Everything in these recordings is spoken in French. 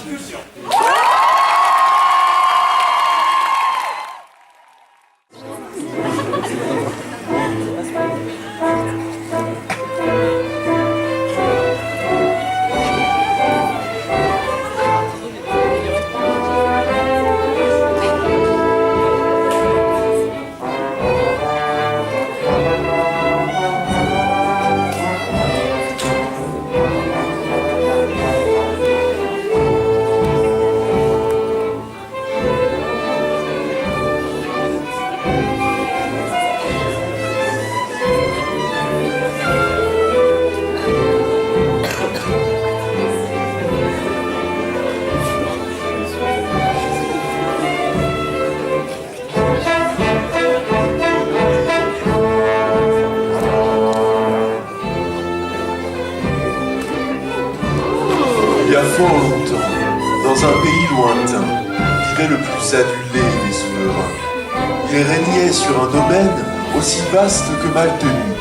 Constitution. Il y a fort longtemps, dans un pays lointain, vivait le plus adulé des souverains. Il régnait sur un domaine aussi vaste que mal tenu.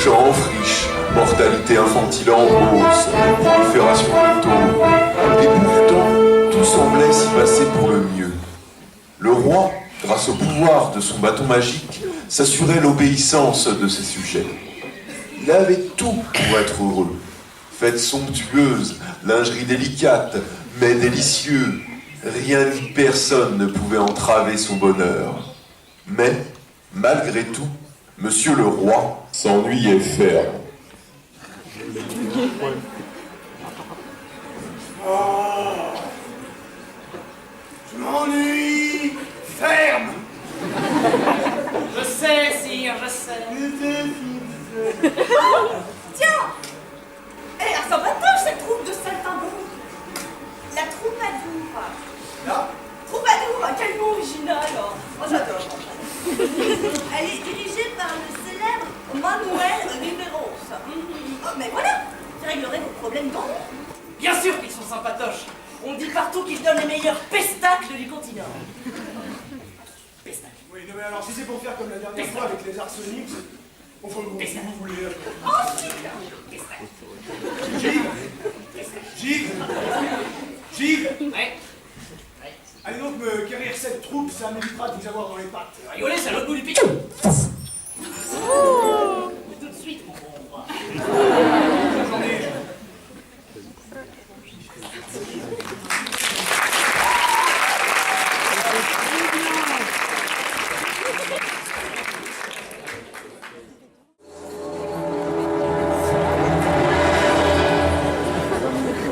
Champs, friches, mortalité infantile en hausse, prolifération de taux. Et pourtant, tout semblait s'y passer pour le mieux. Le roi, grâce au pouvoir de son bâton magique, s'assurait l'obéissance de ses sujets. Il avait tout pour être heureux. Fêtes somptueuses, lingerie délicate, mets délicieux. Rien ni personne ne pouvait entraver son bonheur. Mais, malgré tout, Monsieur le Roi s'ennuyait ferme. Oh, je m'ennuie. Ferme. Je sais, sire, je sais. Tiens! Elle ressemble à toi, cette troupe de saltimbanques. La troubadour. Là, Troubadour, quel nom original! Oh, j'adore. Elle est dirigée par le célèbre Manuel Riveros. Oh, mais voilà! Ça réglerait vos problèmes d'ennui. Bien sûr qu'ils sont sympatoches. On dit partout qu'ils donnent les meilleurs pestacles du continent. Pestacles. oui, non mais alors si c'est pour faire comme la dernière fois avec les arsenics, enfin vous voulez. Givre. Ouais. Allez donc me quérir cette troupe, ça m'évitera de vous avoir dans les pattes. Rigolez, c'est l'autre bout du pic. Tout de suite, mon bon roi. J'en ai.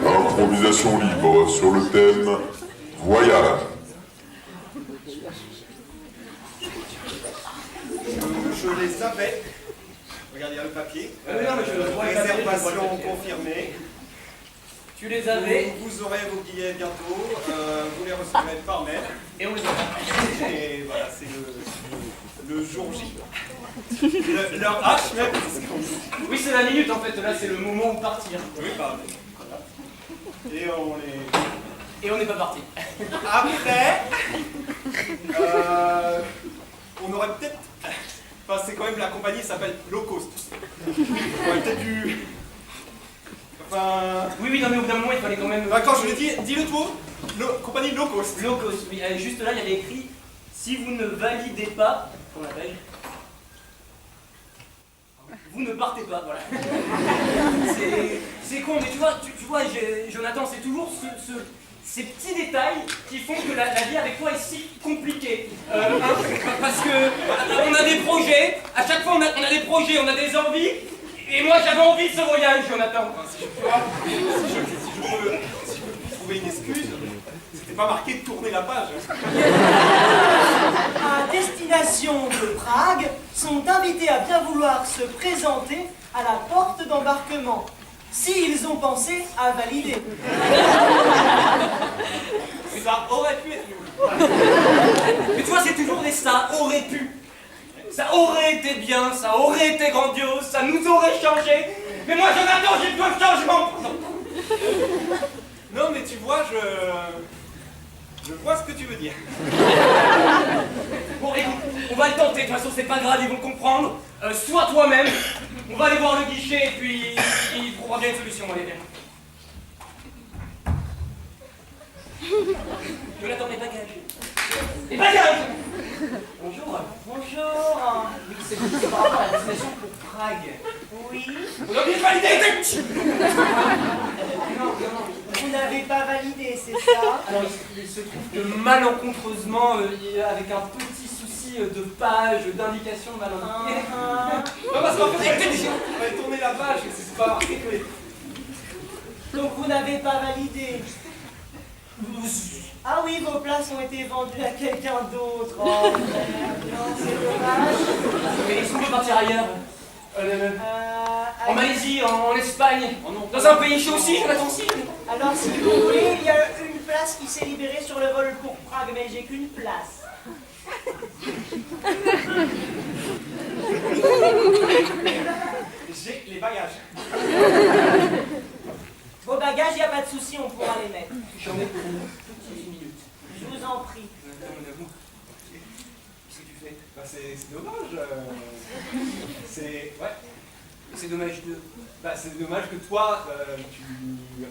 Improvisation libre sur le thème voyage. Je les avais. Regardez, il y a le papier. non, mais je vois le papier, Réservation je vois le papier. confirmée. Tu les avais Vous aurez vos billets bientôt. Vous les recevrez par mail. et on les a. Et voilà, c'est le jour J. Leur H même. Oui, c'est la minute en fait. Là, c'est le moment où partir. Oui, bah, voilà. Et on les... Et on n'est pas parti. Après, on aurait peut-être... Enfin, c'est quand même la compagnie s'appelle Low Cost. On aurait peut-être dû... Enfin... Oui, non, mais au bout d'un moment, il fallait quand même. Quand je l'ai dit, dis-le toi. Compagnie Low Cost. Low cost, oui. Juste là, il y avait écrit si vous ne validez pas, qu'on appelle, vous ne partez pas, voilà. C'est con, mais tu vois, Jonathan, c'est toujours ces petits détails qui font que la vie avec toi est si compliquée. Parce que on a des projets, à chaque fois on a des projets, on a des envies, et moi j'avais envie de ce voyage, Jonathan. Si je peux trouver une excuse, c'était pas marqué de tourner la page. À destination de Prague, sont invités à bien vouloir se présenter à la porte d'embarquement, s'ils ont pensé à valider. Ça aurait pu être mieux. Mais tu vois, c'est toujours des ça aurait pu. Ça aurait été bien, ça aurait été grandiose, ça nous aurait changé. Mais moi, Jonathan, j'ai besoin de changement. Non, mais tu vois, je vois ce que tu veux dire. Bon, écoute, on va le tenter, de toute façon, c'est pas grave, ils vont comprendre. Sois toi-même, on va aller voir le guichet et puis il trouvera bien une solution, allez, viens. Jonathan, les bagages. Les bagages! Bonjour. Bonjour. Oui, c'est par rapport à la destination pour Prague. Oui. Vous n'oubliez pas l'idée! Non. Vous n'avez pas validé, c'est ça? Alors, il se trouve que malencontreusement, avec un petit souci de page, d'indication mal indiquée. Non, parce qu'en fait, on va tourner la page, c'est pas marqué. Donc vous n'avez pas validé. Ah oui, vos places ont été vendues à quelqu'un d'autre. Oh merde, non, c'est dommage. Mais est-ce qu'on peut partir ailleurs? En allez. Malaisie, en Espagne, dans un pays chaud aussi, Jonathan aussi. Alors si vous voulez, il y a une place qui s'est libérée sur le vol pour Prague, mais j'ai qu'une place. J'ai les bagages. Vos bagages, il n'y a pas de souci, on pourra les mettre. J'en ai pour une petite minute. Je vous en prie. Qu'est-ce que tu fais? Bah, c'est dommage. C'est. Ouais. C'est dommage de... Bah, c'est dommage que toi, tu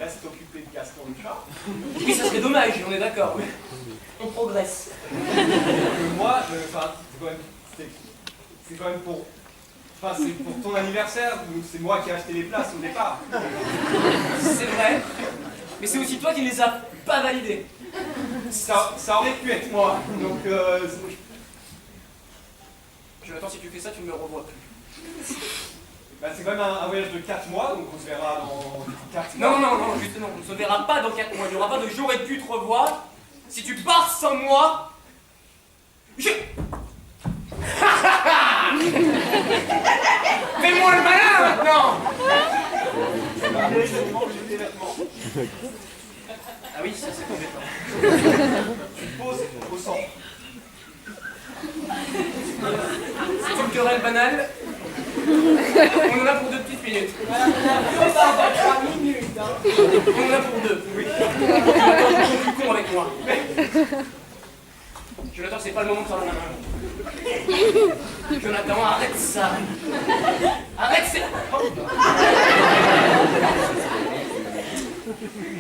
restes occupé de Gaston le chat. Oui, ça serait dommage, on est d'accord. On progresse. Que moi, enfin, c'est quand même pour. Enfin, c'est pour ton anniversaire, donc c'est moi qui ai acheté les places au départ. C'est vrai. Mais c'est aussi toi qui ne les as pas validés. Ça aurait pu être moi. Donc, Jonathan, si tu fais ça, tu ne me revois plus. bah, c'est quand même un voyage de 4 mois, donc on se verra dans 4 mois. Non, justement, on ne se verra pas dans 4 mois. Il n'y aura pas de jour et pu te revoir. Si tu pars sans moi, Fais-moi le malin maintenant! Allez, je mange tes vêtements. Ah oui, ça c'est compétent. Tu te poses au centre. C'est une querelle banale. On en a pour 2 petites minutes. L'avion part dans 3 minutes. Hein. On en a pour 2. Oui. Jonathan, je suis plus con avec moi. Jonathan, c'est pas le moment de faire la main. Jonathan, arrête ça. Arrête ça. Oh. Je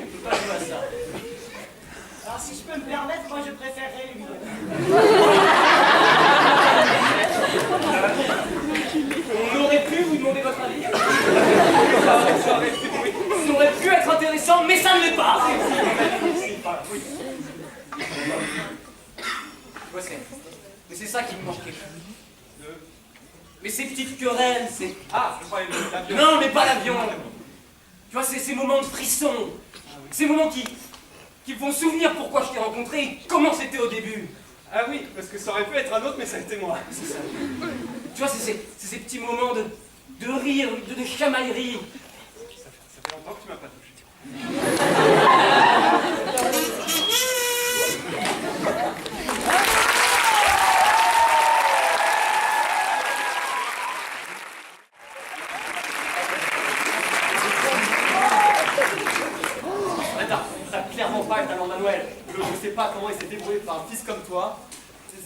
peux pas jouer à ça. Alors si je peux me permettre, moi je préférerais lui. On aurait pu vous demander votre avis. Ça aurait pu être intéressant, mais ça ne l'est pas. Oui. Ouais, mais c'est ça qui me manquait. Mais ces petites querelles, c'est... Ah, je croyais l'avion. Non, mais pas l'avion. Tu vois, c'est ces moments de frisson. Ces moments qui font souvenir pourquoi je t'ai rencontré et comment c'était au début. Ah oui, parce que ça aurait pu être un autre, mais ça a été moi. C'est ça. Tu vois, c'est ces petits moments de rire, de chamaillerie. Ça fait longtemps que tu m'as pas touché. Attends, ça n'a clairement pas être un lendemain Noël. Je sais pas comment il s'est débrouillé par un fils comme toi.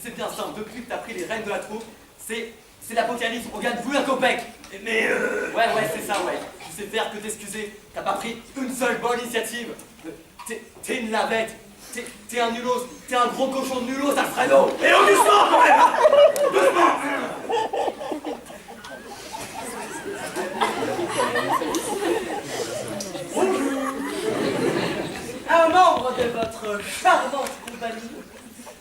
C'est bien simple, depuis que t'as pris les rênes de la troupe, c'est l'apocalypse, on gagne vous un copec. Mais ouais, c'est ça, ouais. Je sais faire que t'excuser, t'as pas pris une seule bonne initiative. T'es une lavette, t'es un nulos, t'es un gros cochon de nulos, Alfredo. Et on doucement quand même. Doucement. Un membre de votre charmante compagnie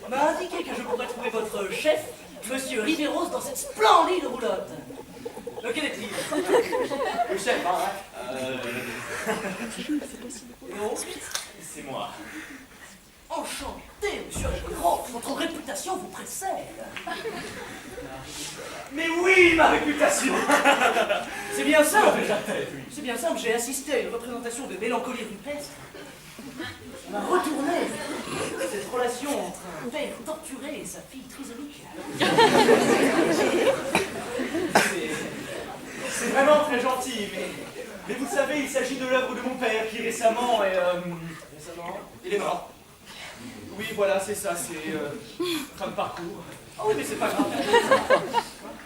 m'a indiqué que je pourrais trouver votre chef, Monsieur Riveros, dans cette splendide roulotte. Lequel est-il? Le chef, hein. Non. C'est moi. Enchanté, Monsieur Riveros, votre réputation vous précède. Mais oui, ma réputation. C'est bien simple. Déjà tête, oui. C'est bien simple, j'ai assisté à une représentation de mélancolie rupestre. On a retourné cette relation entre un père torturé et sa fille trisomique. C'est vraiment très gentil, mais vous savez, il s'agit de l'œuvre de mon père qui récemment est... Récemment, il est mort. Oui, voilà, c'est ça, c'est fin de parcours. Ah oui, mais c'est pas grave.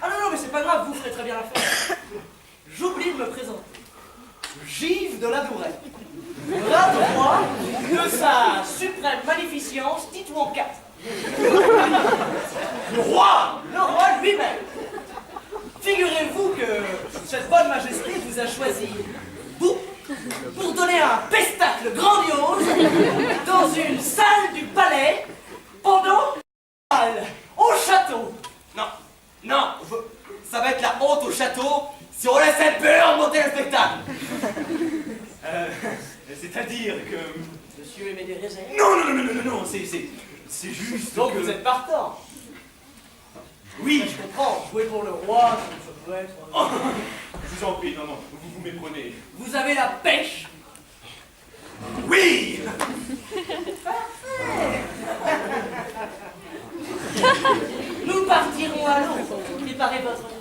Ah non, mais c'est pas grave, vous ferez très bien l'affaire. J'oublie de me présenter. Gilles de la Dourette. Bras droit de sa suprême magnificence, dites-vous en 4. Le roi! Le roi lui-même. Figurez-vous que cette bonne majesté vous a choisi pour donner un pestacle grandiose dans une salle du palais pendant au château. Non, non, ça va être la honte au château si on laisse cette peur monter le spectacle. C'est-à-dire que... Monsieur émet des réserves. Non, c'est juste Donc que... vous êtes partant. Oui, Je comprends, jouer pour le roi, ça peut être... oh, je vous en prie, non, vous vous méprenez. Vous avez la pêche. Oui! Nous partirons à l'eau. Préparez votre route.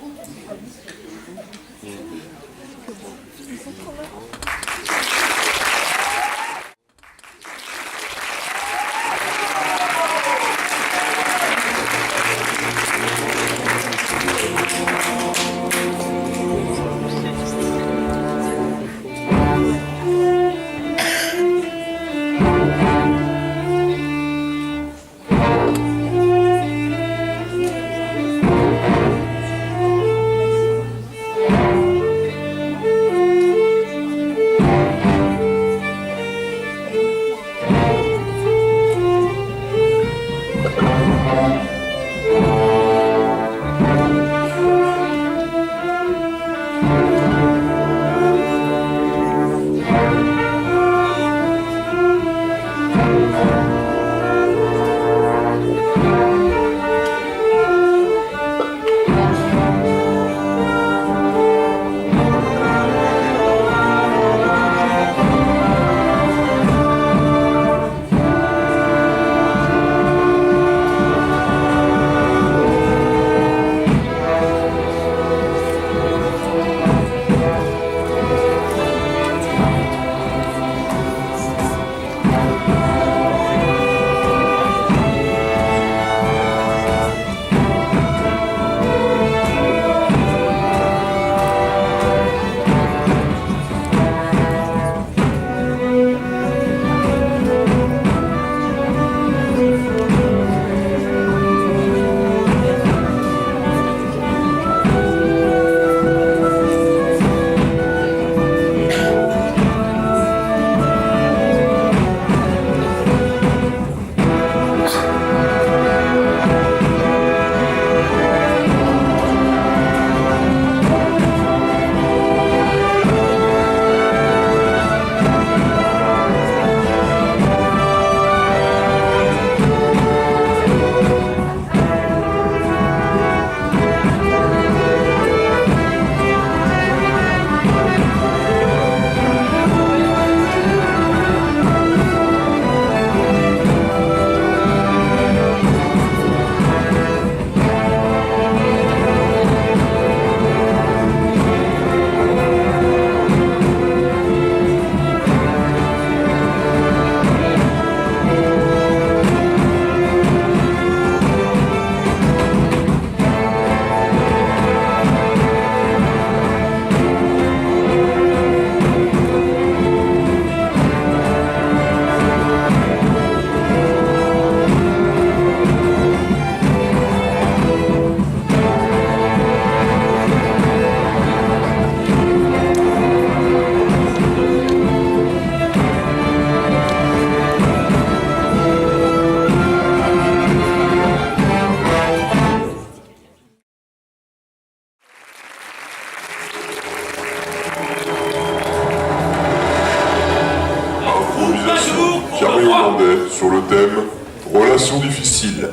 sur le thème « Relations difficiles ».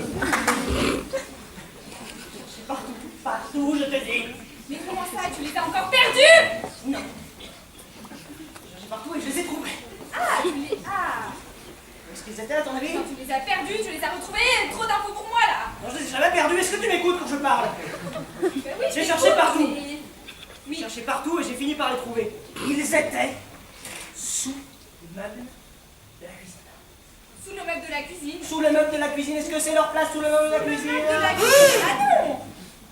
Partout, je te dis. Mais comment ça, tu les as encore perdus? Non. J'ai cherché partout et je les ai trouvés. Ah, tu les... Ah. Où est-ce qu'ils étaient à ton avis? Quand tu les as perdus, tu les as retrouvés. Trop d'infos pour moi, là. Non, je les ai jamais perdus. Est-ce que tu m'écoutes quand je parle? Oui, J'ai je cherché t'écoute, partout. mais- J'ai cherché partout et j'ai fini par les trouver. Ils étaient sous le meuble de la cuisine. Sous le meuble de la cuisine. Sous le meuble de la cuisine. Est-ce que c'est leur place sous le meuble de la Sous le cuisine? meuble de la cuisine. Ah non.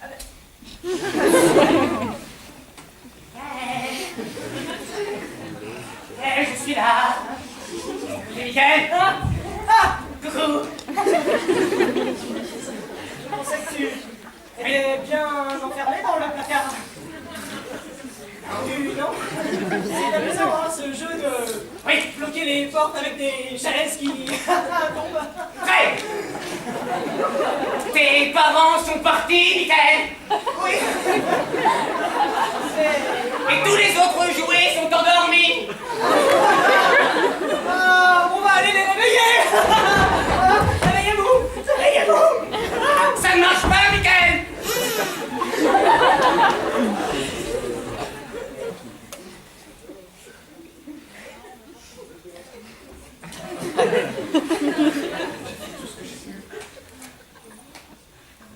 Ah bah, Je suis là. Les week-ends. coucou. Je pensais que tu étais bien enfermé dans le placard. Non? C'est amusant, hein, ce jeu de bloquer les portes avec des chaises qui tombent. Hey! Tes parents sont partis, Michael! Oui. Et tous les autres jouets sont endormis! Ah, on va aller les réveiller. Réveillez-vous. Réveillez-vous. Ça ne marche pas, Michael!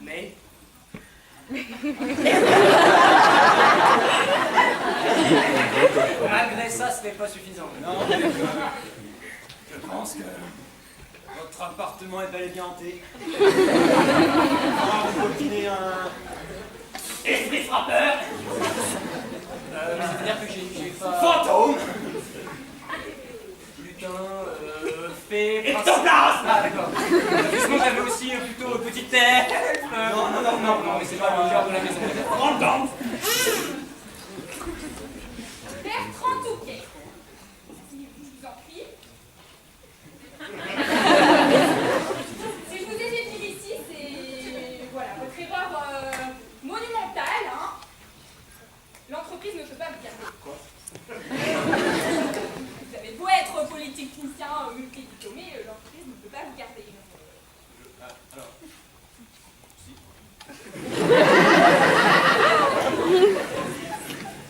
Mais... Malgré ça, ce n'est pas suffisant. Non, mais je pense que votre appartement est bel et bien hanté. Vous coquinez un... Esprit frappeur! C'est-à-dire que j'ai pas... Fantôme! Lutin, fée... Ectoplasme! Ah, d'accord. Justement, j'avais aussi plutôt petite tête. Non, mais c'est pas le genre de la maison. Grande dame! Bertrand Touquet. Je vous en prie. Si je vous ai fait venir ici, c'est voilà, votre erreur monumentale. Hein. L'entreprise ne peut pas vous garder. Quoi? Vous avez beau être politicien multidiplômé, l'entreprise ne peut pas vous garder. Alors...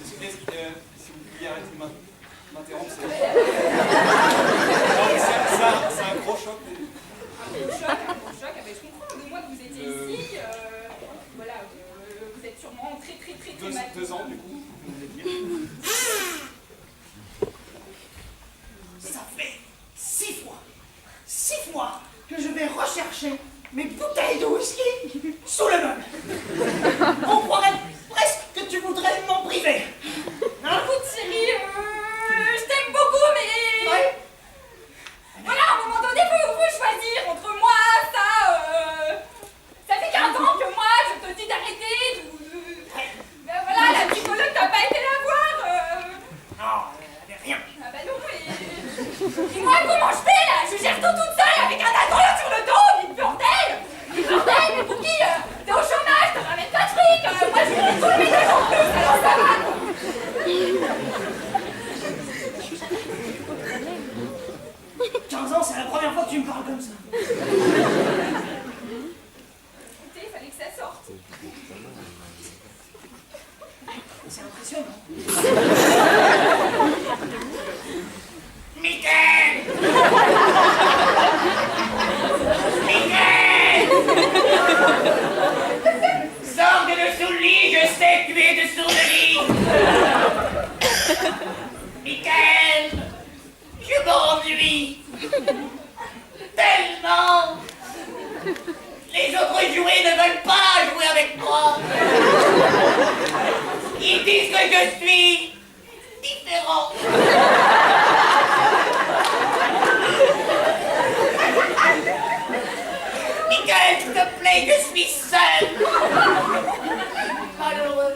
Si vous pouviez arrêter de m'interrompre, c'est... C'est un gros choc. Un gros choc. Ah ben, je comprends. 2 mois que vous étiez ici, voilà, vous êtes sûrement très mal. 2 ans, du coup. Ça fait 6 mois que je vais rechercher mes bouteilles de whisky sous le meuble. On croirait presque que tu voudrais m'en priver. Hein? Écoute, Cyril, je t'aime beaucoup, mais... Ouais. Voilà, à un moment donné, faut choisir entre moi, ça fait 15 ans que moi, je te dis d'arrêter, ben voilà, la psychologue, t'as pas été la voir. Non, rien. Ah bah non, et moi, comment je fais, là? Je gère tout toute seule, avec un ado sur le dos, du bordel, mais pour qui t'es au chômage, t'as ramène pas de fric, moi, je fais tous les ménages en plus, alors ça va. 15 ans, c'est la première fois que tu me parles comme ça. Écoutez, il fallait que ça sorte. C'est impressionnant. Michael! Michael! Sors de dessous le lit, je sais que tu es dessous le lit! Michael! Je m'ennuie! Tellement! Les autres jouets ne veulent pas jouer avec moi! Ils disent que je suis différent! Michael, s'il te plaît, je suis seul! Malheureux!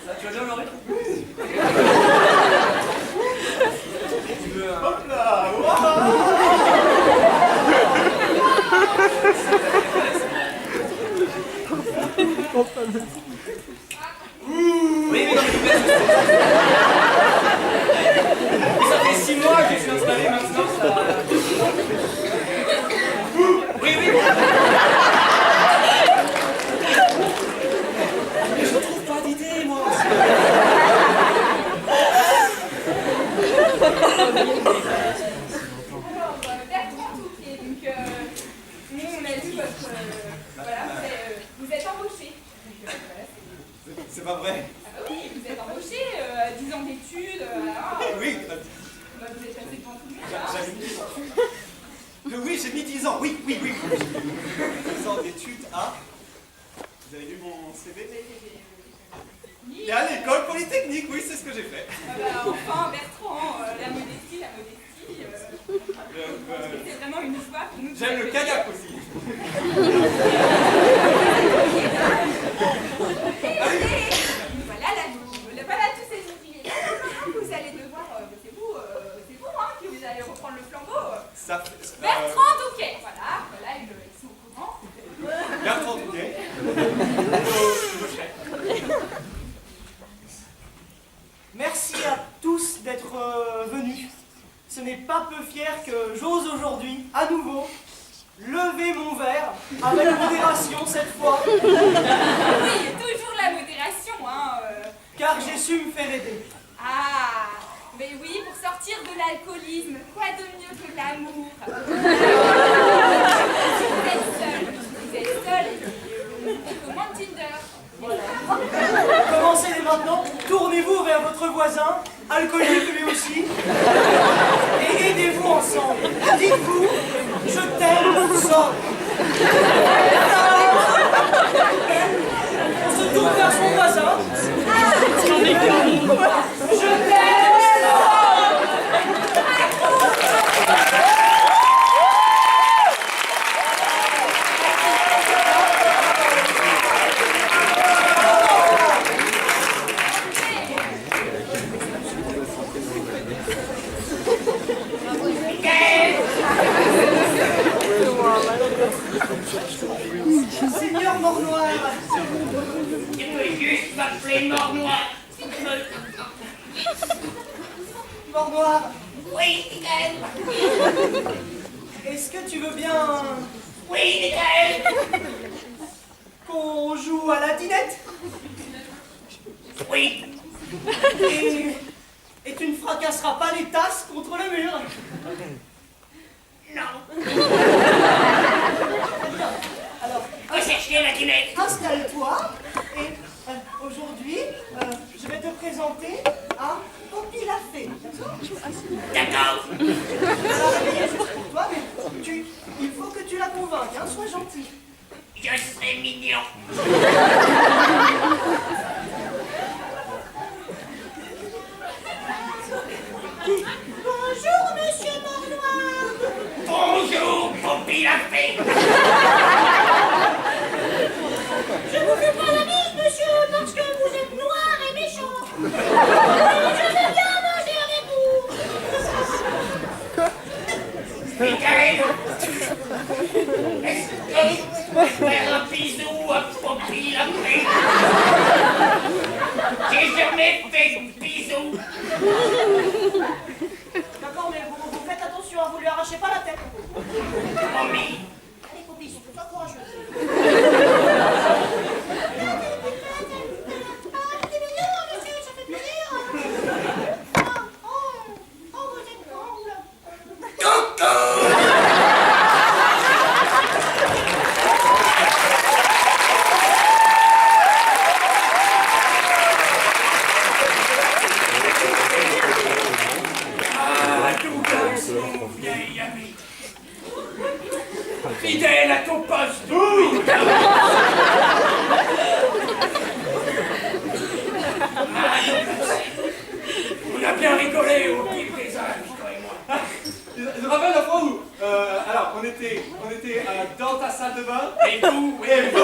Ça, tu vas bien, Laurie? Tu veux un... Hop là! Ouah. Oui, mais non, mais ça fait 6 mois que je suis installé maintenant, ça... Oui. Mais je trouve pas d'idée, moi. Alors, Bertrand Touquet, donc nous on a dit votre... voilà, vous êtes embauché. Donc, voilà, C'est pas vrai. ah bah oui, vous êtes embauché, 10 ans d'études, voilà. Oui, Bah, vous êtes passé devant tout le monde, hein. j'avais mis Oui, j'ai mis 10 ans, oui. 10 ans d'études à... Vous avez lu mon CV? Et à l'école polytechnique, oui, c'est ce que j'ai fait. Enfin, Bertrand, la modestie. C'est vraiment une joie pour nous. J'aime le kayak aussi. Voilà tous ces ouvriers. Vous allez devoir, c'est vous hein, qui vous allez reprendre le flambeau. Bertrand Douquet, voilà, ils sont au courant. Bertrand Douquet. Merci à tous d'être venus. Ce n'est pas peu fier que j'ose aujourd'hui, à nouveau, lever mon verre, avec modération cette fois. Oui, toujours la modération, hein. Car j'ai su me faire aider. Ah, mais oui, pour sortir de l'alcoolisme, quoi de mieux que l'amour? Vous êtes seul, et puis on commande Tinder. Commencez dès maintenant, tournez-vous vers votre voisin, alcoolique lui aussi, et aidez-vous ensemble. Dites-vous, je t'aime, sors. On se tourne vers son voisin. Je t'aime, sors. Seigneur Mort-Noir. Il peut juste m'appeler Mort-Noir. Mort-Noir, Oui, Michael. est-ce que tu veux bien Oui, Michael. qu'on joue à la dinette? Oui. Et tu ne fracasseras pas les tasses contre le mur? Non. Alors, Recherchez la dinette. installe-toi et aujourd'hui, je vais te présenter à Poppy la Fée. D'accord. Alors, elle est juste pour toi, mais il faut que tu la convainques, hein, sois gentil. Je serai mignon. Bonjour, monsieur Mort-Noir. Bonjour, Poppy la Fée. Je vous fais pas la bise, monsieur, parce que vous êtes noir et méchant. Je veux bien manger avec vous. Michael. Est-ce que je peux faire un bisou à Poppy la Fée? J'ai jamais fait de bisous. D'accord, mais vous faites attention, hein, vous lui arrachez pas la tête. Promis. Allez, Poppy, sois courageux. C'est mignon, monsieur, ça fait plaisir. Oh, vous êtes grand, vous, là. Ah, Douglas, mon vieil ami. Fidèle à ton poste depuis 40 ans. Ah, Douglas, on a bien rigolé au pire des âges, toi et moi. Je me rappelle la fois où... alors, on était dans ta salle de bain. Et vous, Et vous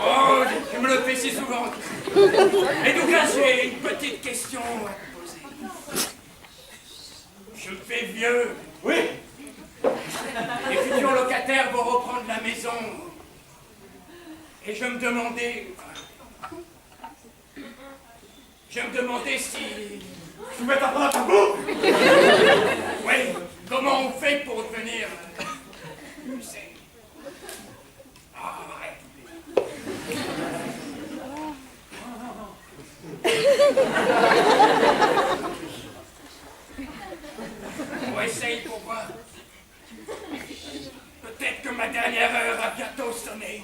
oh, je me le fais si souvent. Et Douglas, j'ai une petite question à te poser. Je me fais vieux. Oui. Les futurs locataires vont reprendre la maison. Et je me demandais si... Je vous mets ta main à ta boue. Oui, comment on fait pour devenir... musée? Ah, arrête. On essaye pour voir. Peut-être que ma dernière heure a bientôt sonné.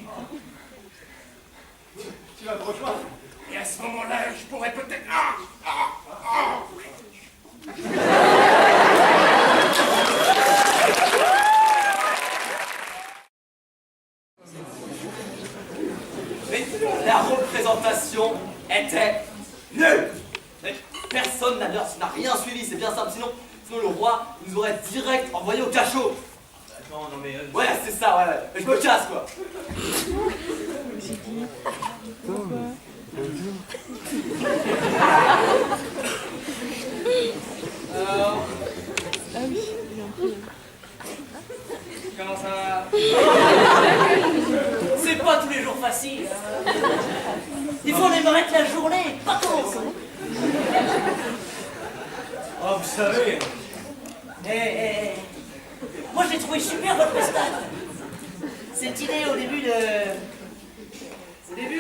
Tu vas me rejoindre. Et à ce moment-là, je pourrais peut-être... Mais la représentation était nulle. Mais personne n'a rien suivi, c'est bien simple. Sinon le roi nous aurait direct envoyé au cachot. Attends, non mais... Ouais, c'est ça, ouais. Je me casse, quoi. Alors... Comment ça va? C'est pas tous les jours facile. Des fois, on aimerait que la journée, pas trop. Oh, vous savez... Moi, j'ai trouvé super votre spectacle. Cette idée au début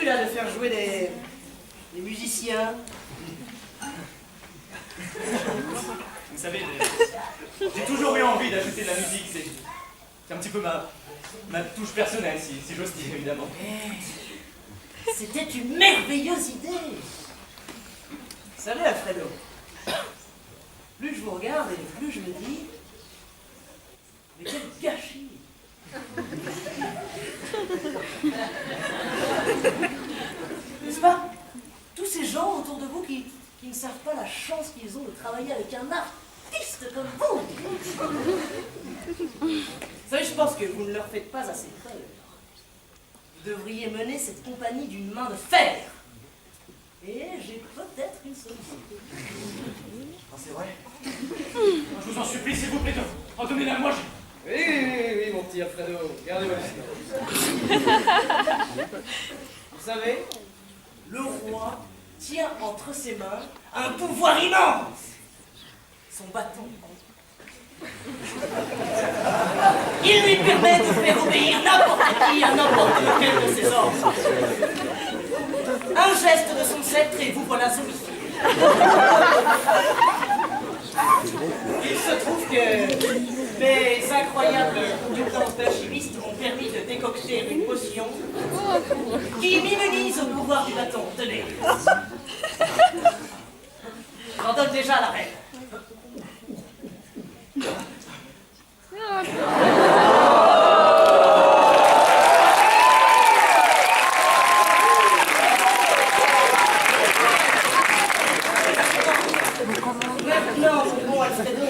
là, de faire jouer des musiciens. Vous savez, j'ai toujours eu envie d'ajouter de la musique, c'est un petit peu ma touche personnelle, si j'ose dire, évidemment. C'était une merveilleuse idée. Vous savez, Alfredo, plus je vous regarde et plus je me dis, mais quel gâchis. N'est-ce pas? Tous ces gens autour de vous qui ne savent pas la chance qu'ils ont de travailler avec un artiste comme vous. Vous savez, je pense que vous ne leur faites pas assez peur. Vous devriez mener cette compagnie d'une main de fer. Et j'ai peut-être une solution. Ah, c'est vrai? Je vous en supplie, s'il vous plaît, redonnez-la moi. Oui, mon petit Alfredo, gardez-moi. Vous savez, le roi tient entre ses mains un pouvoir immense. Son bâton. Il lui permet de faire obéir n'importe qui à n'importe lequel de ses ordres. Un geste de son sceptre et vous voilà zombifié. Il se trouve que mes incroyables compétences d'alchimiste m'ont permis de décocter une potion qui m'immunise au pouvoir du bâton. Tenez. J'en donne déjà la règle. Maintenant, mon bon Alfredo,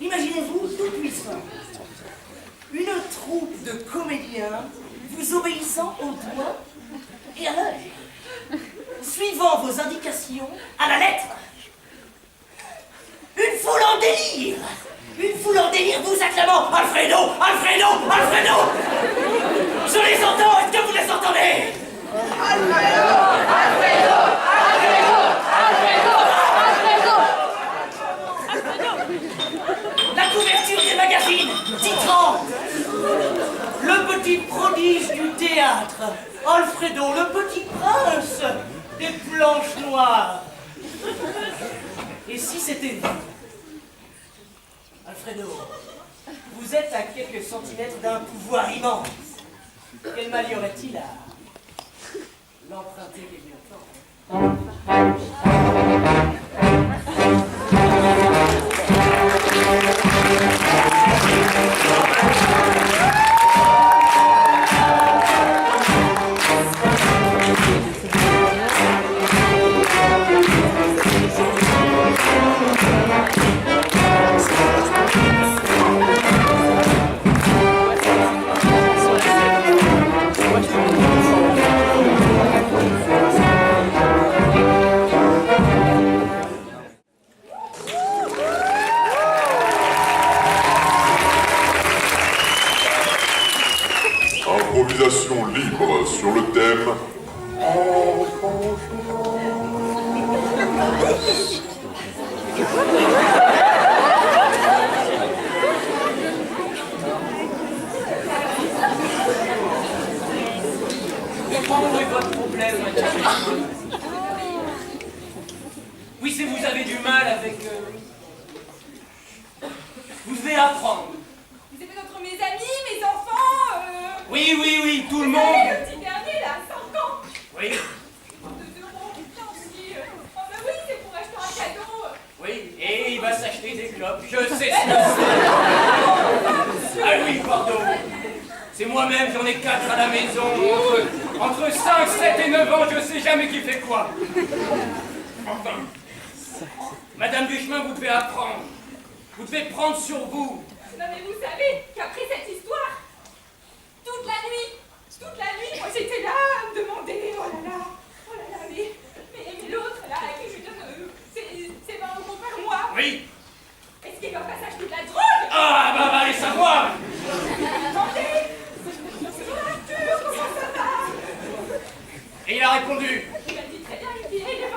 imaginez-vous tout puissant. Une troupe de comédiens vous obéissant au doigt et à l'œil, suivant vos indications à la lettre. Une foule en délire vous acclamant Alfredo, Alfredo, Alfredo. Je les entends, est-ce que vous les entendez? Alfredo, Alfredo, Alfredo, Alfredo, Alfredo. La couverture des magazines titrant le petit prodige du théâtre, Alfredo, le petit prince des planches noires. Et si c'était vous, Alfredo, vous êtes à quelques centimètres d'un pouvoir immense. Quel mal y aurait-il à l'emprunter quelque temps? Improvisation libre sur le thème. Où est votre problème, madame? Oui, si vous avez du mal avec... Vous devez apprendre. Vous êtes peut-être mes amis, mes enfants, Oui, tout le Vous monde. savez, le petit dernier, là, 5 ans. Oui. De 2 euros, putain, aussi. va s'acheter des clopes. Je sais ce que c'est. Ah oui, pardon. C'est moi-même, j'en ai 4 à la maison. Entre 5, 7 et 9 ans, je sais jamais qui fait quoi. Enfin, Madame Duchemin, vous devez apprendre. Vous devez prendre sur vous. Non mais vous savez qu'après cette histoire, toute la nuit, moi j'étais là à me demander, oh là là, mais l'autre là, qui je lui donne c'est 20 € par mois. Oui. Est-ce qu'il va pas s'acheter de la drogue? Ah, bah, allez savoir. Attendez, bonjour Arthur, comment ça va? Et il a répondu. Il m'a dit très bien, il dit, les 20 €.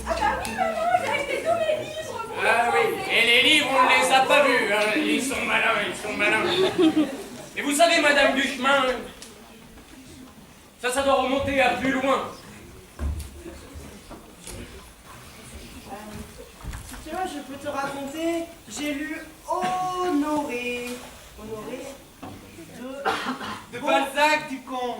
Ah bah oui maman, j'ai acheté tous mes livres. Ah oui, et les livres, on ne les a pas vus, hein. Ils sont malins. Et vous savez, Madame Duchemin, ça doit remonter à plus loin. Si tu veux, je peux te raconter, j'ai lu Honoré De Balzac, du con.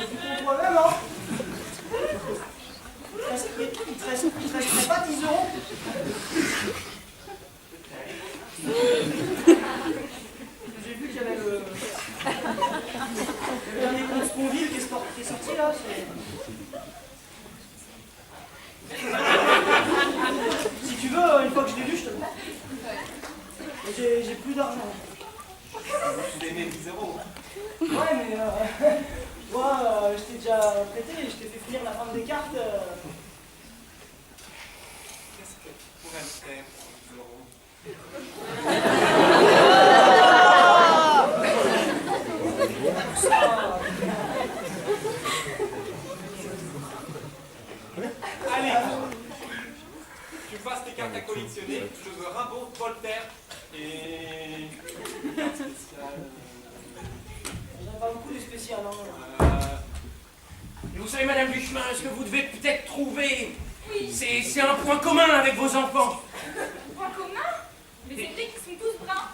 Du toi-même, hein. Il te resterait pas 10 €. J'ai vu qu'il y avait le dernier compte Sponville qui est sorti là. Si tu veux, une fois que je l'ai lu, je te le prends. Mais j'ai plus d'argent. Je t'ai mis 10 €. Ouais, mais moi, je t'ai déjà prêté, je t'ai fait finir la fin des cartes. Qu'est-ce que tu pourrais me faire pour 10 €? Allez, tu passes tes cartes à collectionner. Je veux Rimbaud, Voltaire et... J'en pas beaucoup de spécial, hein. Et vous savez, Madame Duchemin, ce que vous devez peut-être trouver, Oui. c'est un point commun avec vos enfants. Point commun? Mais c'est vrai qu'ils sont tous bruns.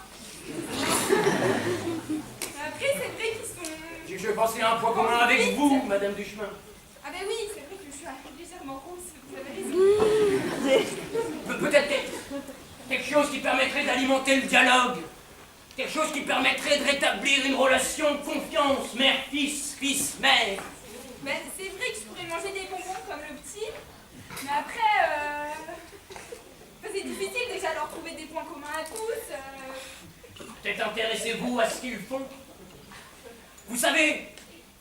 Après, c'est vrai qu'ils sont... Je pensais à un point commun avec vous, Madame Duchemin. Ah ben oui, c'est vrai que je suis légèrement rousse, vous avez raison. Peut-être quelque chose qui permettrait d'alimenter le dialogue. Quelque chose qui permettrait de rétablir une relation de confiance, mère-fils, fils-mère. Ben, c'est vrai que je pourrais manger des bonbons comme le petit, mais après, c'est difficile déjà de leur trouver des points communs à tous. Peut-être intéressez-vous à ce qu'ils font. Vous savez,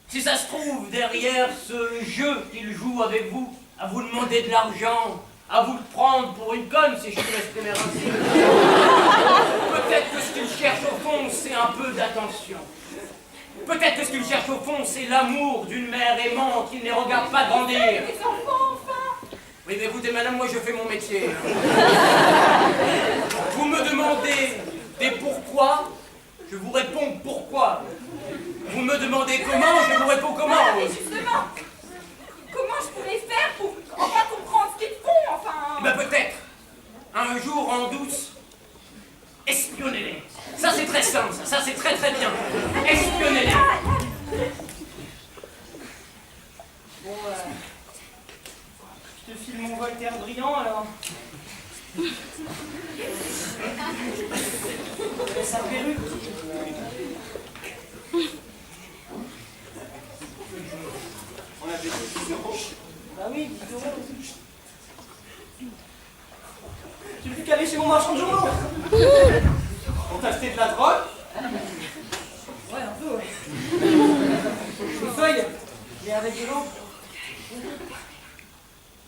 si ça se trouve, derrière ce jeu qu'ils jouent avec vous, à vous demander de l'argent, à vous le prendre pour une conne, si je peux m'exprimer ainsi. Peut-être que ce qu'ils cherchent au fond, c'est un peu d'attention. Peut-être que ce qu'ils cherchent au fond, c'est l'amour d'une mère aimante qui ne les regarde pas grandir. Les enfants, enfin! Oui, mais écoutez, madame, moi je fais mon métier. Vous me demandez des pourquoi, je vous réponds pourquoi. Vous me demandez comment, je vous réponds comment. Ah, mais justement, comment je pourrais faire pour enfin comprendre ce qu'ils font, enfin... Eh ben peut-être, un jour en douce, espionnez-les. Ça c'est très simple, ça c'est très très bien. Espionnez-les. Bon, je te file mon Voltaire brillant alors. Sa perruque. On avait 10 €. Bah oui, 10 €. Tu veux plus qu'aller chez mon marchand de journaux? On t'a acheté de la drogue? Ouais, un peu, ouais. Une feuille, mais avec de l'encre.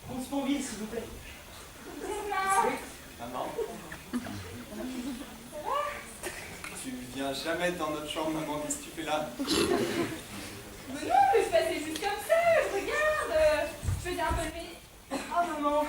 Compte Sponville, s'il vous plaît. Maman. Tu viens jamais dans notre chambre, maman, qu'est-ce que tu fais là? Mais non, mais je passais juste comme ça, je regarde, je faisais un peu de mes... Ah, maman.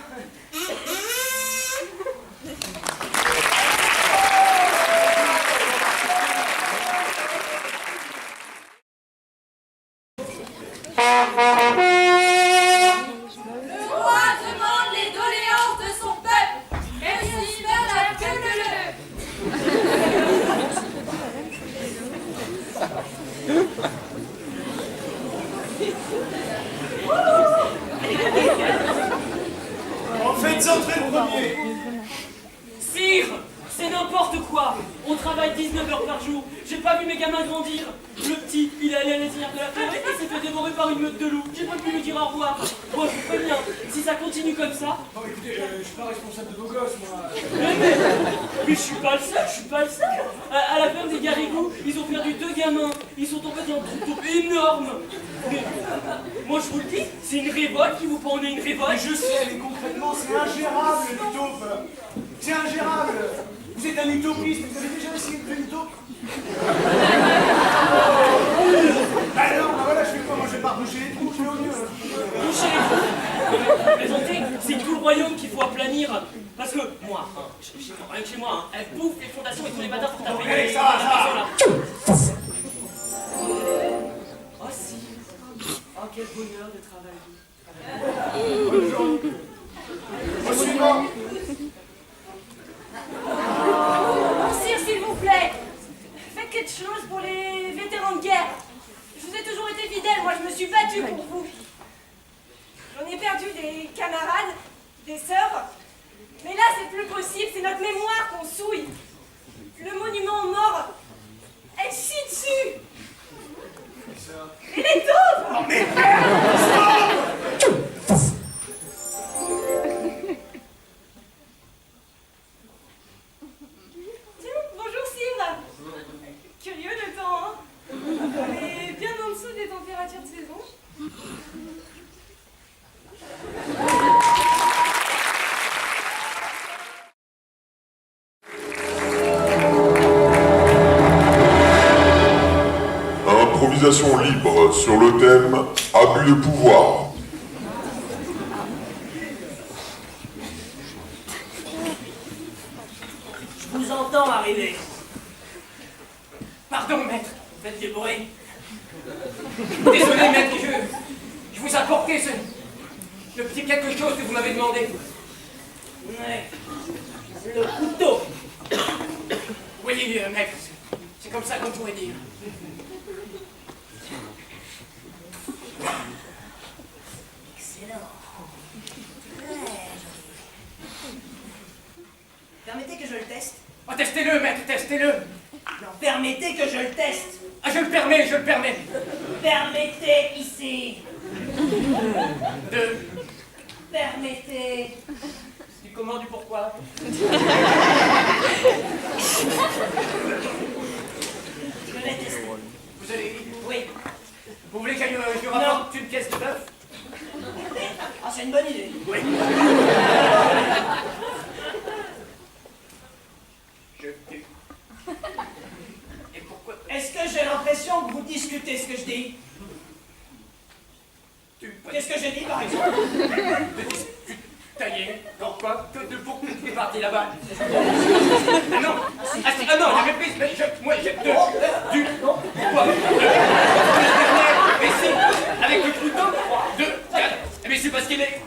Le roi demande les doléances de son peuple. Merci de la queue de l'heure. En faites entrer le premier. Sire, c'est n'importe quoi. On travaille 19 heures par jour. J'ai pas vu mes gamins grandir. Le petit, il est allé à l'intérieur de la forêt et s'est fait dévorer par une meute de loups. J'ai pas pu lui dire au revoir. Moi, je vous préviens, si ça continue comme ça... Non, écoutez, je suis pas responsable de vos gosses, moi. Mais je suis pas le seul, je suis pas le seul. À la ferme des Garrigous, ils ont perdu 2 gamins. Ils sont tombés dans un troupeau énorme. Mais, moi, je vous le dis, c'est une révolte qui vous prend en est une révolte. Mais je sais, mais concrètement, c'est ingérable, l'utope. C'est ingérable. Vous êtes un utopiste, vous avez déjà essayé de faire une utope? Alors, bah voilà, je fais quoi? Moi, je vais pas boucher les trous, je vais au mieux. Bouchez les trous. Plaisantez, c'est tout le royaume qu'il faut aplanir. Parce que moi, rien que chez moi, elle bouffe les fondations et tous les matins pour taper. Allez, ça va. Oh si. Oh quel bonheur de travailler. Bonne journée. Au suivant. Sire, s'il vous plaît, faites quelque chose pour les vétérans de guerre. Je vous ai toujours été fidèle, moi je me suis battue pour vous. J'en ai perdu des camarades, des sœurs, mais là c'est plus possible, c'est notre mémoire qu'on souille. Le monument aux morts, elle chie dessus. Et les taupes. Oh, mais Bonjour Sire. Curieux le temps, hein. On est bien en dessous des températures de saison. Improvisation libre sur le thème abus de pouvoir. Je vous entends arriver. Pardon, maître. Faites du bruit. Désolé, maître, je vous apportais le petit quelque chose que vous m'avez demandé. Ouais. Le couteau. Oui, maître, c'est comme ça qu'on pourrait dire. Excellent. Très joli. Permettez que je le teste. Oh, testez-le, maître, testez-le. Non, permettez que je le teste. Ah, je le permets, je le permets. Permettez ici. De... Permettez. Du comment, du pourquoi. Je vais tester. Vous allez... Oui. Vous voulez que je lui rapporte une pièce de bœuf? Ah, c'est une bonne idée. Oui. Et pourquoi... Est-ce que j'ai l'impression que vous discutez ce que je dis? Qu'est-ce que j'ai dit, par exemple? Taillé. Pourquoi? Pour que tu es parti là-bas. Ah non. Ah, si, ah non, j'avais pris... Mais moi, j'ai... Du... Quoi? Mais si, avec le couteau, mais c'est parce qu'il est...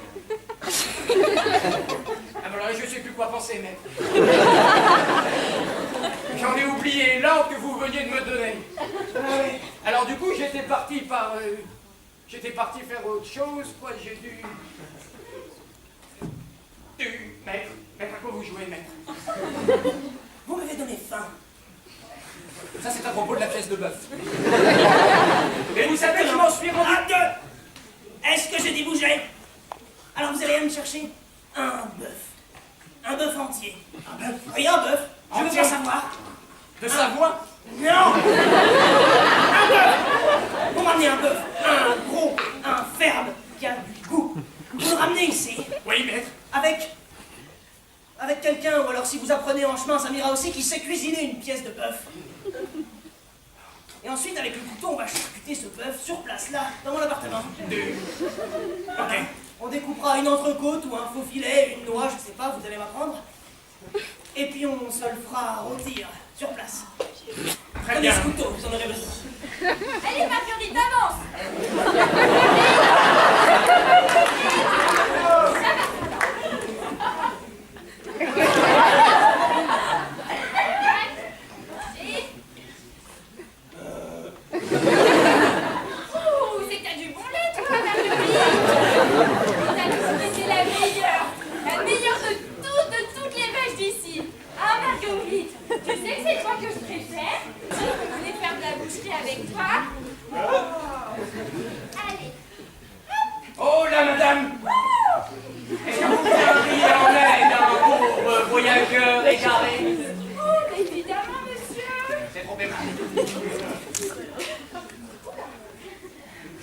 Ah ben alors, je sais plus quoi penser, maître. J'en ai oublié l'ordre que vous veniez de me donner. Alors du coup, j'étais parti faire autre chose, quoi, j'ai dû... Maître, à quoi vous jouez, maître? Vous m'avez donné faim. Ça, c'est à propos de la pièce de bœuf. Mais vous savez, je m'en suis rendu... Est-ce que j'ai dit bouger? Alors vous allez me chercher un bœuf. Un bœuf entier. Un bœuf? Oui, un bœuf. Je veux bien savoir. De Savoie? Non. Un bœuf. Vous m'amenez un bœuf. Un gros, un ferme, qui a du goût. Vous le ramenez ici. Oui, maître. Avec quelqu'un, ou alors si vous apprenez en chemin, ça m'ira aussi, qui sait cuisiner une pièce de bœuf. Et ensuite, avec le couteau, on va charcuter ce bœuf sur place, là, dans mon appartement. Ok. On découpera une entrecôte ou un faux filet, une noix, je sais pas, vous allez m'apprendre. Et puis on se le fera rôtir sur place. Très Prenez bien. ce couteau, vous en aurez besoin. Allez, Marguerite, avance. Ouh, c'est que t'as du bon lait,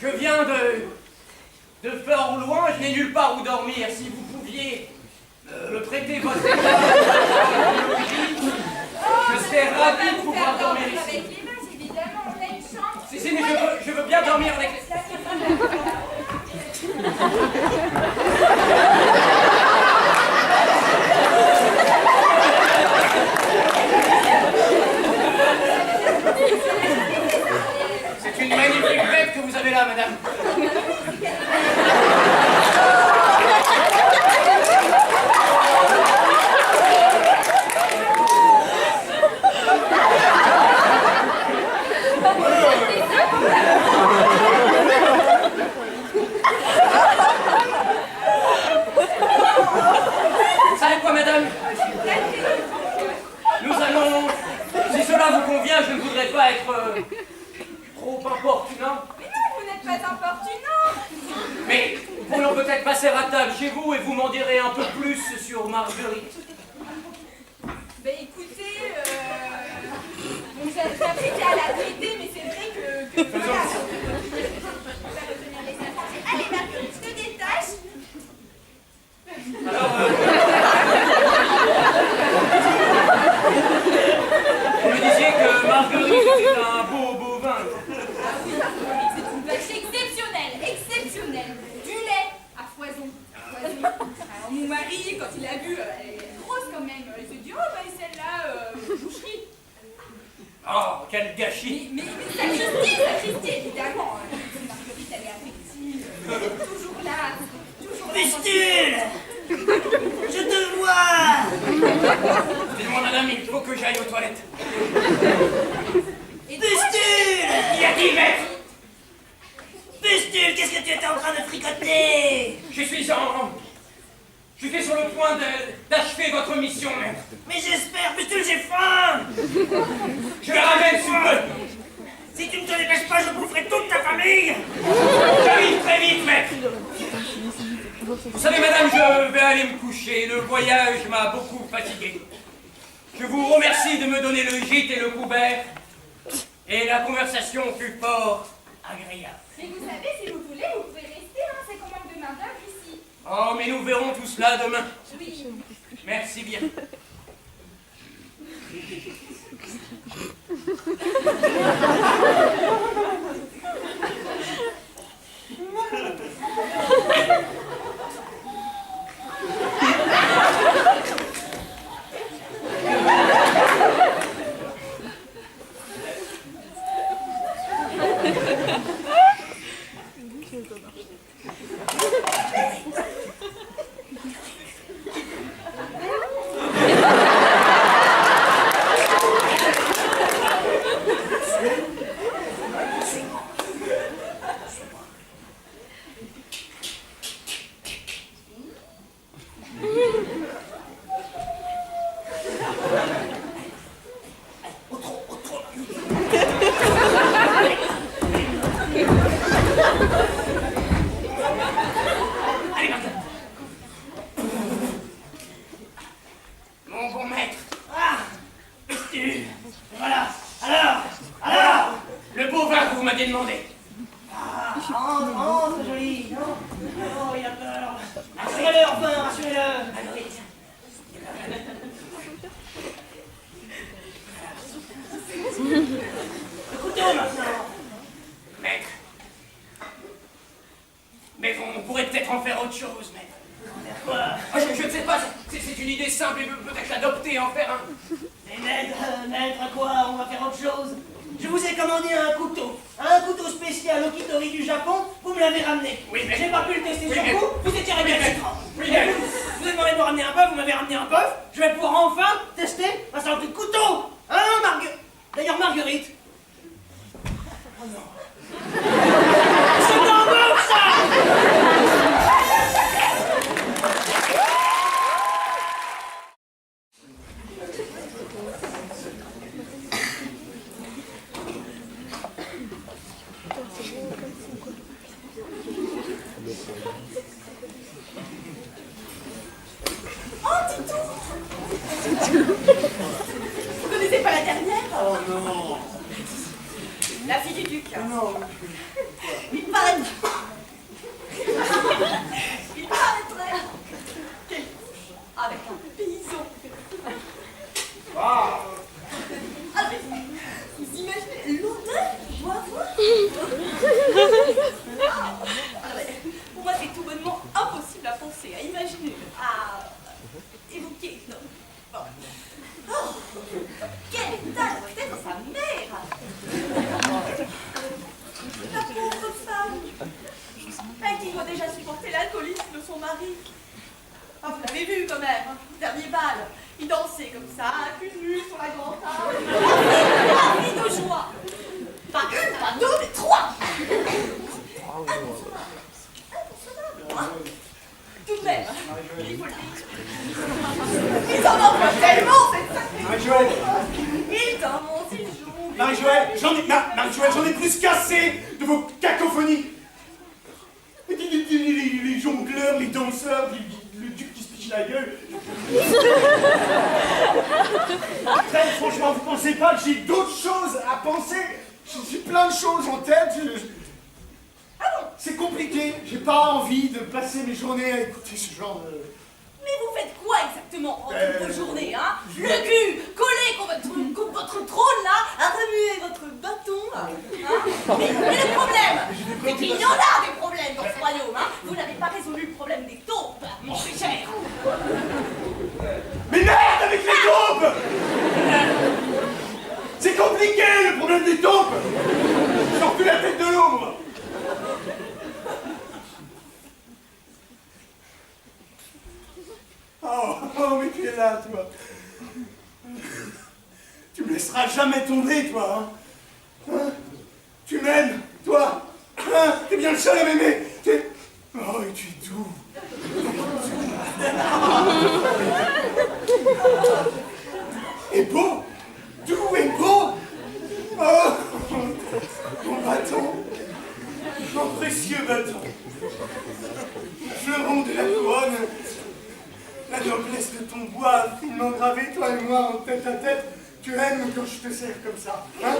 Je viens de fort loin, je n'ai nulle part où dormir. Si vous pouviez me prêter votre logis, je serais ravi de pouvoir dormir ici. Avec les mains, évidemment, on a une chambre. Si, mais je veux bien dormir avec les... C'est une magnifique bête que vous avez là, madame. Vous savez quoi, madame? Nous allons... Si cela vous convient, je ne voudrais pas être trop importunant. Mais non, vous n'êtes pas importunant. Mais pourrions peut-être passer à table chez vous et vous m'en direz un peu plus sur Marguerite. Ben écoutez, bon, j'ai appris qu'à la traiter, mais c'est vrai que voilà. On va retenir les affaires. Allez, Marguerite, je te détache. Alors, vous me disiez que Marguerite était un beau vin. Ah oui, Marguerite, c'est une vache exceptionnelle, exceptionnelle. Du lait à foison, à foison. Alors mon mari, quand il a vu, elle est grosse quand même, il s'est dit, oh ben celle-là, boucherie. Oh, quel gâchis! Mais sacristi, évidemment. Marguerite, elle est affective, toujours là, toujours là. Vistule! Je te vois! Excusez-moi, madame, il faut que j'aille aux toilettes. Vistule! Y a-t-il, maître? Vistule, qu'est-ce que tu étais en train de fricoter? Je suis sur le point d'achever votre mission, maître. Mais j'espère, Vistule, j'ai faim! Je la ramène sous peu. Si tu ne te dépêches pas, je boufferai toute ta famille! J'arrive très vite, maître. Vous savez, madame, je vais aller me coucher. Le voyage m'a beaucoup fatigué. Je vous remercie de me donner le gîte et le couvert. Et la conversation fut fort agréable. Mais vous savez, si vous voulez, vous pouvez rester, hein, c'est qu'on manque de main-d'œuvre ici. Oh, mais nous verrons tout cela demain. Oui. Merci bien. Mon bon maître. Ah! Vistule! Voilà! Alors! Le beau vin que vous m'aviez demandé. Ah, rentre, joli! Non? Oh, il a peur! Rassurez-le, enfin, rassurez-le! Le couteau, maintenant! Maître. Mais on pourrait peut-être en faire autre chose, maître. Faire quoi? Ah, je ne sais pas, c'est une idée simple et peut-être l'adopter et en faire un. Mais maître, à quoi? On va faire autre chose. Je vous ai commandé un couteau spécial au Kitori du Japon, vous me l'avez ramené. Oui, mais... J'ai pas pu le tester Oui, sur mais... vous, vous étiez récalcitrant. Oui, mais... Vous avez demandé de me ramener un bœuf, vous m'avez ramené un bœuf, je vais pouvoir enfin tester ma saloperie de couteau. Hein, D'ailleurs, Marguerite. Oh non. C'est un bœuf, ça! Vous connaissez pas la dernière? Oh non! La fille du duc. Oh non! Il paraît Pour moi, c'est tout bonnement impossible à penser, à imaginer, à évoquer. Non. Bon. Oh, quel état doit être sa mère! La pauvre femme! Elle qui doit déjà supporter l'alcoolisme de son mari. Ah, vous l'avez vu quand même, hein, dernier bal. Il dansait comme ça, cul nu sur la grande table. Ravi de joie. Pas une, pas deux, mais trois. Inconcevable. Tout de même, il faut le dire. Ils en emploient tellement, cette sacrée. Marie-Joëlle, Ils dansent, ils jouent. Marie-Joëlle, Marie-Joëlle, j'en ai plus qu'assez de vos cacophonies. Les jongleurs, les danseurs, le duc qui se piche la gueule. Très franchement, vous pensez pas que j'ai d'autres choses à penser? J'ai plein de choses en tête. Ah non, c'est compliqué. J'ai pas envie de passer mes journées à écouter ce genre de... Mais vous faites quoi exactement en toute vos journées, hein? Le cul collé contre votre trône, là, à remuer votre bâton, hein? Mais le problème, c'est qu'il y en a des problèmes dans ce royaume, hein? Vous n'avez pas résolu le problème des taupes, mon très cher. Mais merde avec les taupes! C'est compliqué le problème des taupes! Je sors plus la tête de l'eau, moi! Oh, mais tu es là, toi! Tu me laisseras jamais tomber, toi, hein? Tu m'aimes, toi? Hein? T'es bien le seul à m'aimer! Oh, et tu es doux! Et beau, doux et beau. Oh, mon bâton, mon précieux bâton, fleuron de la couronne, la noblesse de ton bois finement gravé, toi et moi en tête à tête. Tu aimes quand je te serre comme ça, hein?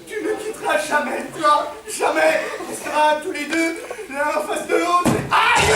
Tu ne quitteras jamais, toi, jamais. On sera tous les deux l'un en face de l'autre. Aïe!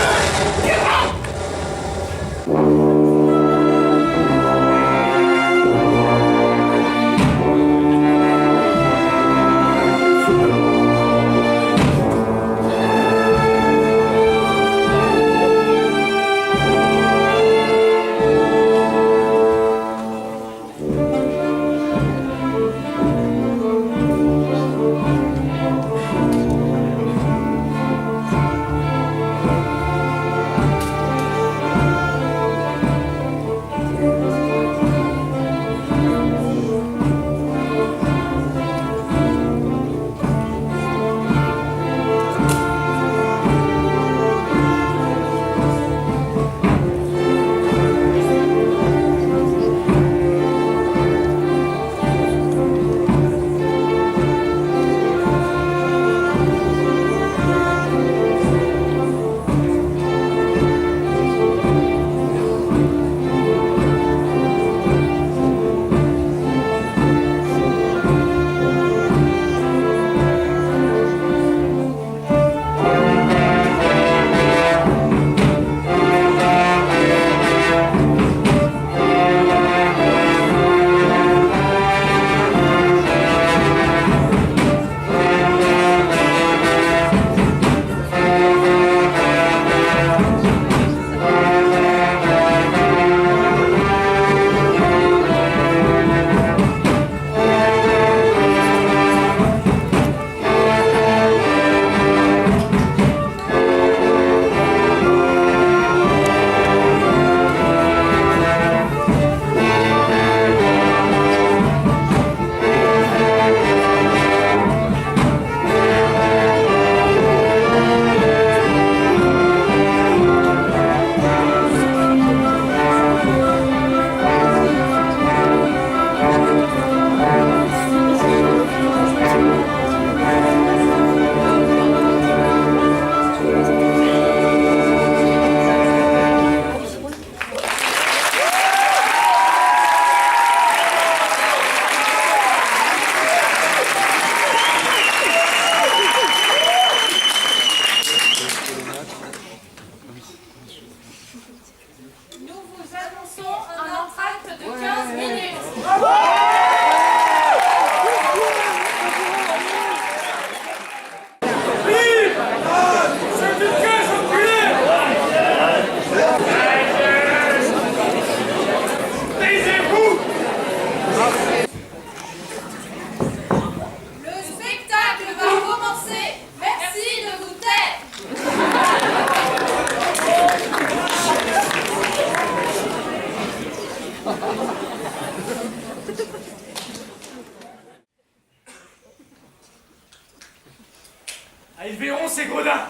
Ah, ils verront ces gredins.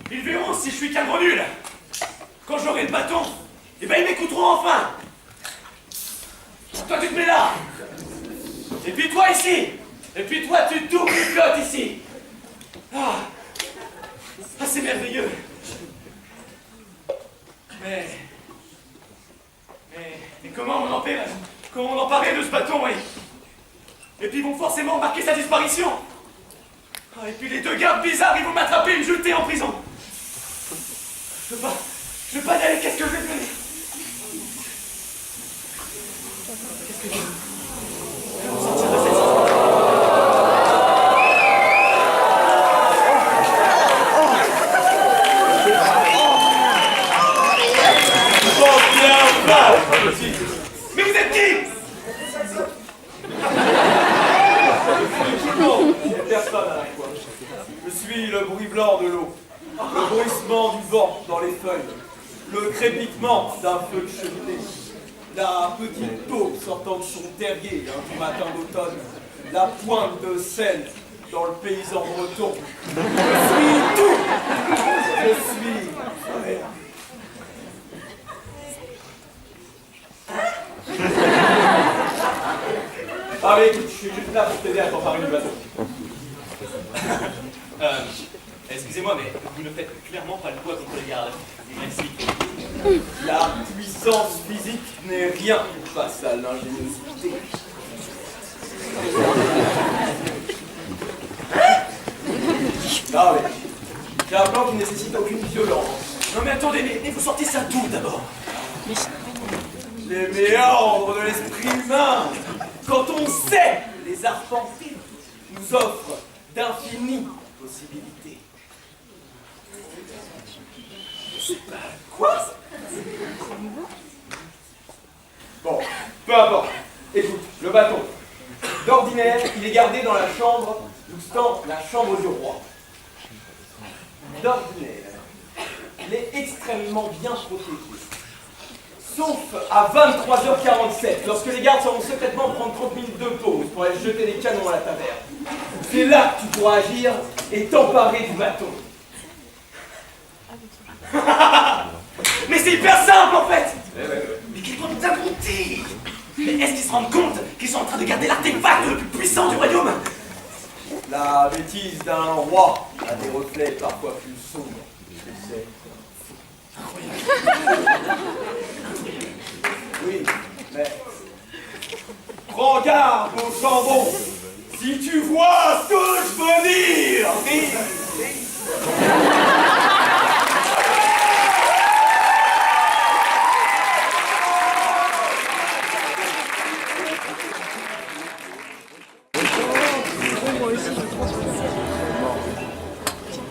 Ils verront si je suis qu'un gros nul. Quand j'aurai le bâton, eh ben ils m'écouteront enfin. Toi tu te mets là. Et puis toi ici. Et puis toi tu double-pilotes ici. Ah, c'est merveilleux. Mais comment m'en emparer de ce bâton, oui. Et puis ils vont forcément marquer sa disparition. Ah, et puis les deux gardes bizarres, ils vont m'attraper et me jeter en prison. Je veux pas y aller, qu'est-ce que je vais devenir? Qu'est-ce que je vais me sortir de cette situation? Mais vous êtes qui? Personne à la fois. Je suis le bruit blanc de l'eau, le bruissement du vent dans les feuilles, le crépitement d'un feu de cheminée, la petite taupe sortant de son terrier du matin d'automne, la pointe de sel dans le paysan breton. Je suis tout. Je suis... Ah mais écoute, je suis juste là pour t'aider à t'emparer du bateau. Excusez-moi, mais vous ne faites clairement pas le poids contre les gardes. Merci. La puissance physique n'est rien face à l'ingéniosité. Ah mais, j'ai un plan qui ne nécessite aucune violence. Non mais attendez, mais vous sortez ça d'où d'abord? Les méandres de l'esprit humain, quand on sait les arpenter, nous offrent d'infinies possibilités. Quoi? Bon, peu importe. Écoute, le bâton. D'ordinaire, il est gardé dans la chambre, d'où la chambre du roi. D'ordinaire, il est extrêmement bien protégé. Sauf à 23h47, lorsque les gardes seront secrètement prendre 30 minutes de pause pour aller jeter les canons à la taverne. C'est là que tu pourras agir et t'emparer du bâton. Mais c'est hyper simple en fait. Mais quelle bande d'abrutis. Mais est-ce qu'ils se rendent compte qu'ils sont en train de garder l'artefact le plus puissant du royaume? La bêtise d'un roi a des reflets parfois plus sombres, je sais. Oui, mais... Prends garde au jambon. Si tu vois ce que je veux dire.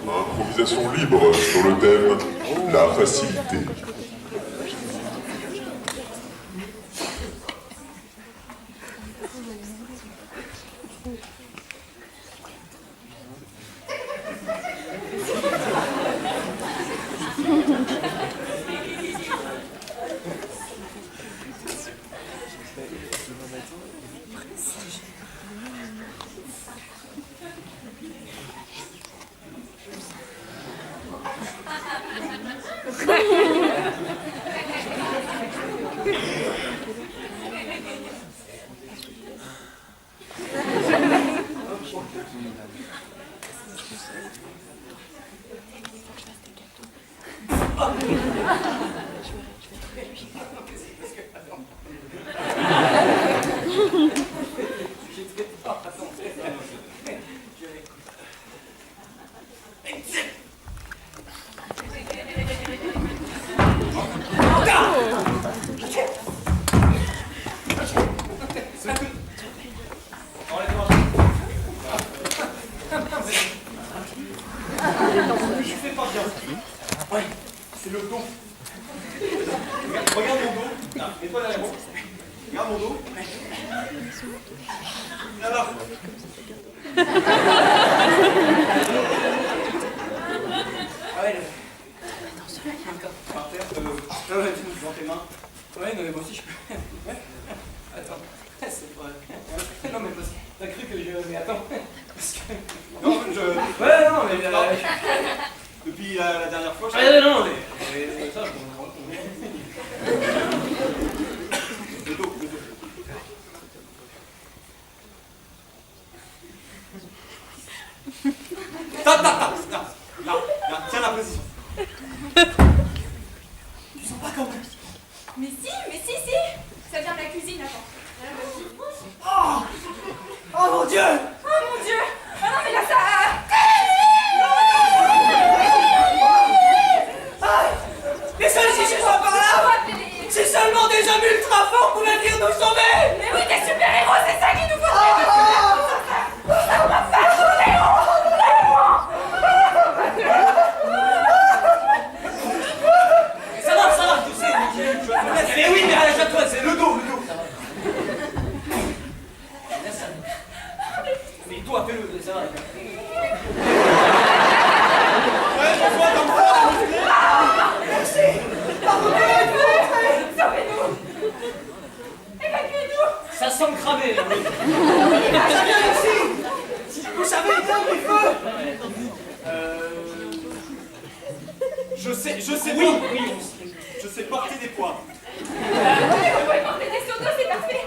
Improvisation libre sur le thème la facilité. Ouais, c'est le dos. Regarde mon dos. Non, mets-toi derrière moi. Regarde mon dos. Alors. Ah ouais, Par terre, dans tes mains. ouais, non mais moi aussi je peux. Ouais. Attends, c'est vrai. Non mais parce que t'as cru que je... Mais attends, parce que... Non, Ouais, non, mais... Depuis la dernière fois, non, mais ça, je comprends. Le dos. Là, tiens la position. Tu sens pas quand même? Mais si. Ça vient de la cuisine, attends. Oh mon Dieu! Oh mon Dieu! Ah non, mais là, ça... Les soldats sont par là! Si seulement des hommes ultra forts pouvaient venir nous sauver! Mais oui, des super-héros, c'est ça qu'il nous faudrait! Ça va faire mon héros! Ça va, tu sais. Mais oui, mais à la toi, c'est le dos. Mais toi, fais-le, ça va. Merci! Pardonnez-vous! Sauvez-nous! Évacuez-nous! Ça semble cramer, là. Ça vient ici! Vous savez éteindre les feux! Je sais Oui, je sais porter des poids. Vous pouvez porter des seaux d'eau, c'est parfait!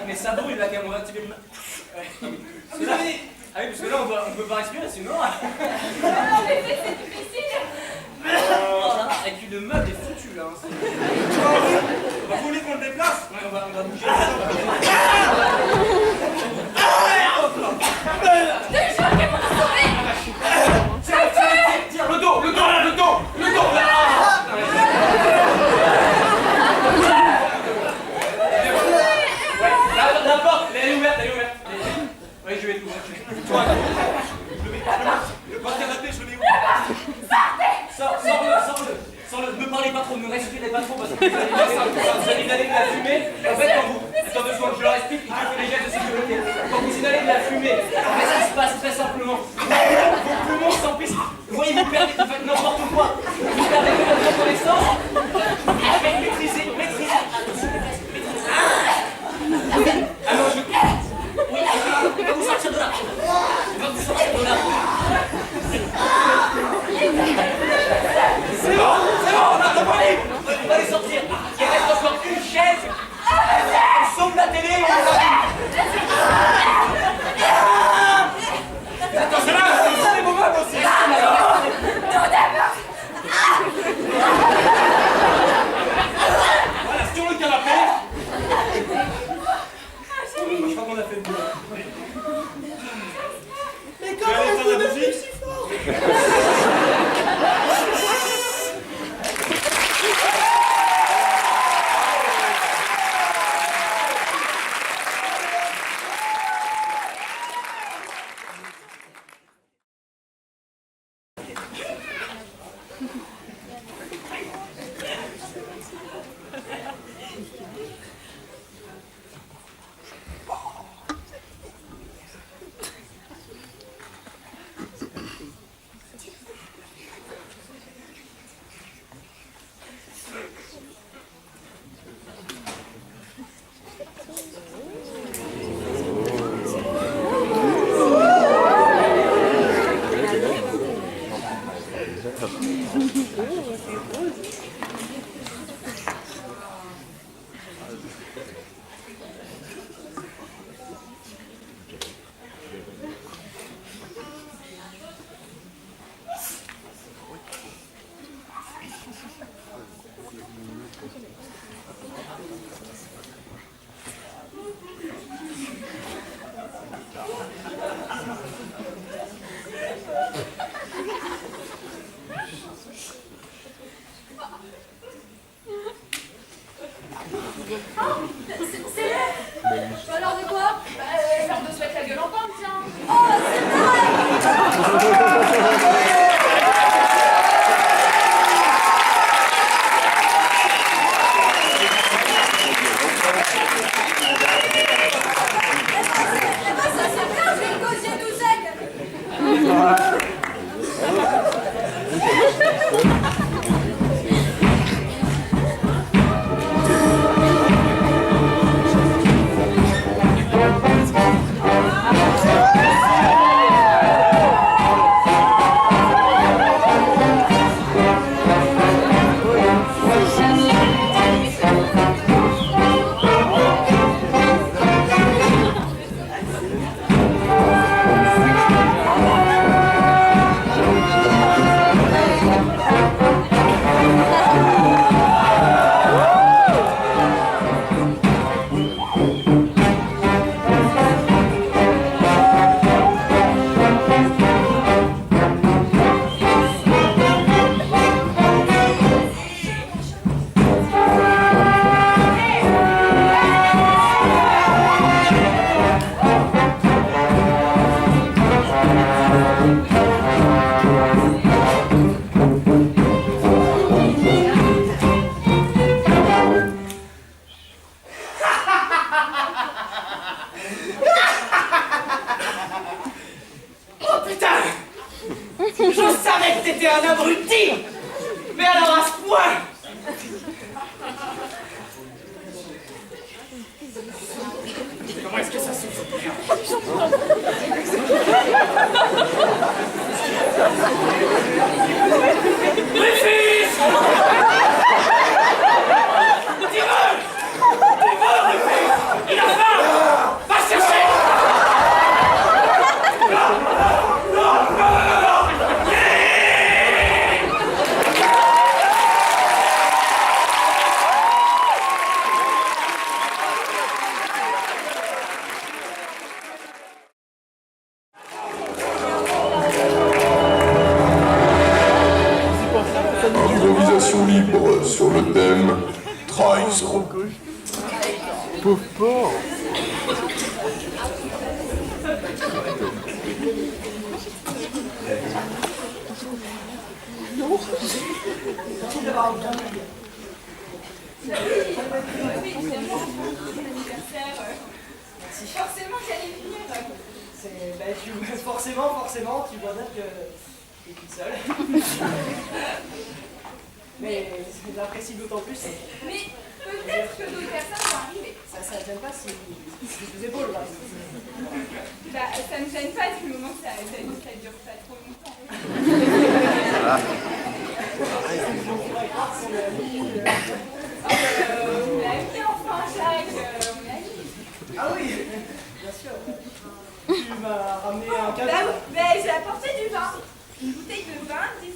mais ça brûle, là, quand même, on va activer le... Vous avez... Ah oui, parce que là, on peut pas respirer, sinon... En effet, c'est difficile! Oh là là, et puis le meuble est foutu, là. Vous voulez qu'on le déplace? Ouais, on va bouger. Je te jure qu'elle m'a sauvé! Tiens, le dos. La porte, elle est ouverte. Oui, je vais l'ouvrir. Le bas canapé, je l'ai où? Sors-le. Ne parlez pas trop, ne respirez pas trop parce que vous allez inhaler de la fumée. En fait, attends 2 secondes, je leur explique, je fais les gestes de sécurité. Quand vous inhalez de la fumée, en fait, ça se passe très simplement. Vos poumons s'emplissent. Vous voyez, vous perdez, vous faites n'importe quoi. Vous perdez votre connaissance. Maîtrisez. Alors, oui, il va vous sortir de là. C'est bon, on a parlé. On va les sortir. Il reste encore une chaise. On sauve la télé. Attends, c'est là, c'est des moments aussi. Voilà, sur le canapé. Je crois qu'on a fait le boulot. Mais comment est-ce que vous me si fort? Oh putain! Je savais que t'étais un abruti! Mais alors à ce point! Comment est-ce que ça se fait? Rufus! Dis-le! Dis-le, Rufus! Il a faim! Va chercher! Non! Non! Non! Non! Improvisation libre sur le thème trahison. Pauvre porc. Forcément, j'allais venir. Forcément, tu vois bien que t'es toute seule. Mais j'apprécie d'autant plus. Mais peut-être que d'autres personnes vont arriver. Ça ne gêne pas si je vous épaule là. Bah, ça ne gêne pas du moment que ça dure pas trop longtemps. On l'a mis enfin, Jacques. On l'a mis. Ah oui, bien sûr. Tu m'as ramené un cadeau. Bah oui, mais j'ai apporté du vin. Une bouteille de vin, 1820.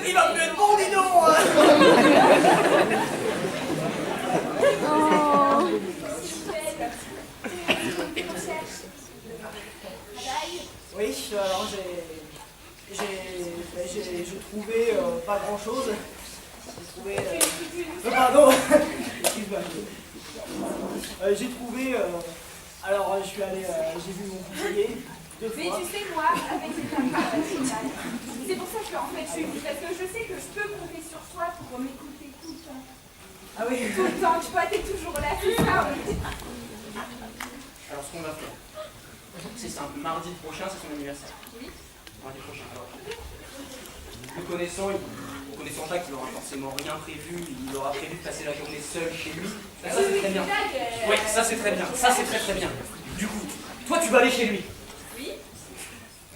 Il va plus être bon, dis donc. Oui, alors j'ai trouvé pas grand chose. J'ai trouvé. Pardon. Excuse-moi. J'ai trouvé. Alors je suis allé. J'ai vu mon conseiller 2 fois. Mais tu sais, moi, avec les femmes, c'est pour ça que en fait je suis venue. Parce que je sais que je peux compter sur toi pour m'écouter tout le temps. Ah oui. Tout le temps, tu vois, t'es toujours là, c'est ça. Alors, ce qu'on va faire, c'est simple. Mardi prochain, c'est son anniversaire. Oui. Mardi prochain. Alors, le connaissant Jacques, il aura forcément rien prévu. Il aura prévu de passer la journée seul chez lui. Ça, c'est très bien. Oui, ça, c'est très bien. Ça, c'est très très bien. Du coup, toi, tu vas aller chez lui. Oui.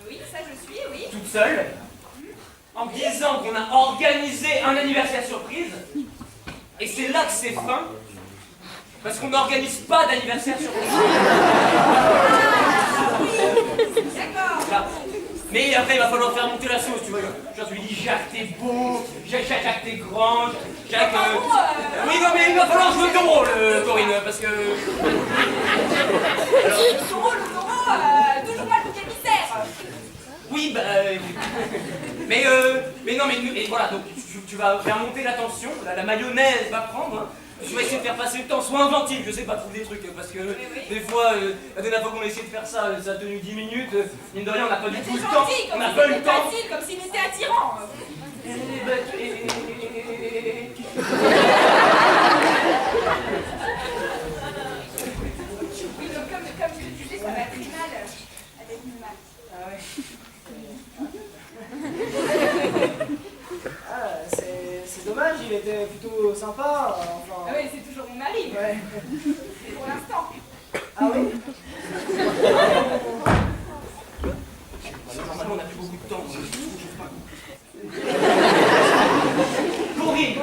Oui, ça je suis, oui. Toute seule. En disant qu'on a organisé un anniversaire surprise. Et c'est là que c'est fin. Parce qu'on n'organise pas d'anniversaire surprise. D'accord. Là. Mais après, il va falloir faire monter la sauce, tu vois. Genre, tu lui dis, Jacques, t'es beau, Jacques, t'es grand, Jacques... Oui, non, mais il va falloir jouer ton rôle, Corinne, parce que... Alors, ton rôle, toujours moi le bouc émissaire. Oui, bah... mais non, mais voilà, donc tu vas faire monter la tension, la mayonnaise va prendre, hein. Tu vas essayer de faire passer le temps, sois inventif, je sais pas, trouve des trucs, parce que des fois, la dernière fois qu'on a essayé de faire ça, ça a tenu 10 minutes, mine de rien, on n'a pas du tout le temps, on n'a pas eu le temps. Facile, comme s'il était attirant. Oui, donc comme je te disais, ça m'a pris mal avec une main. Ah ouais. C'est dommage, il était plutôt sympa. Enfin... Ah oui, c'est toujours mon mari. Ouais. C'est pour l'instant. Ah oui. Normalement, on n'a plus beaucoup de temps. Corinne,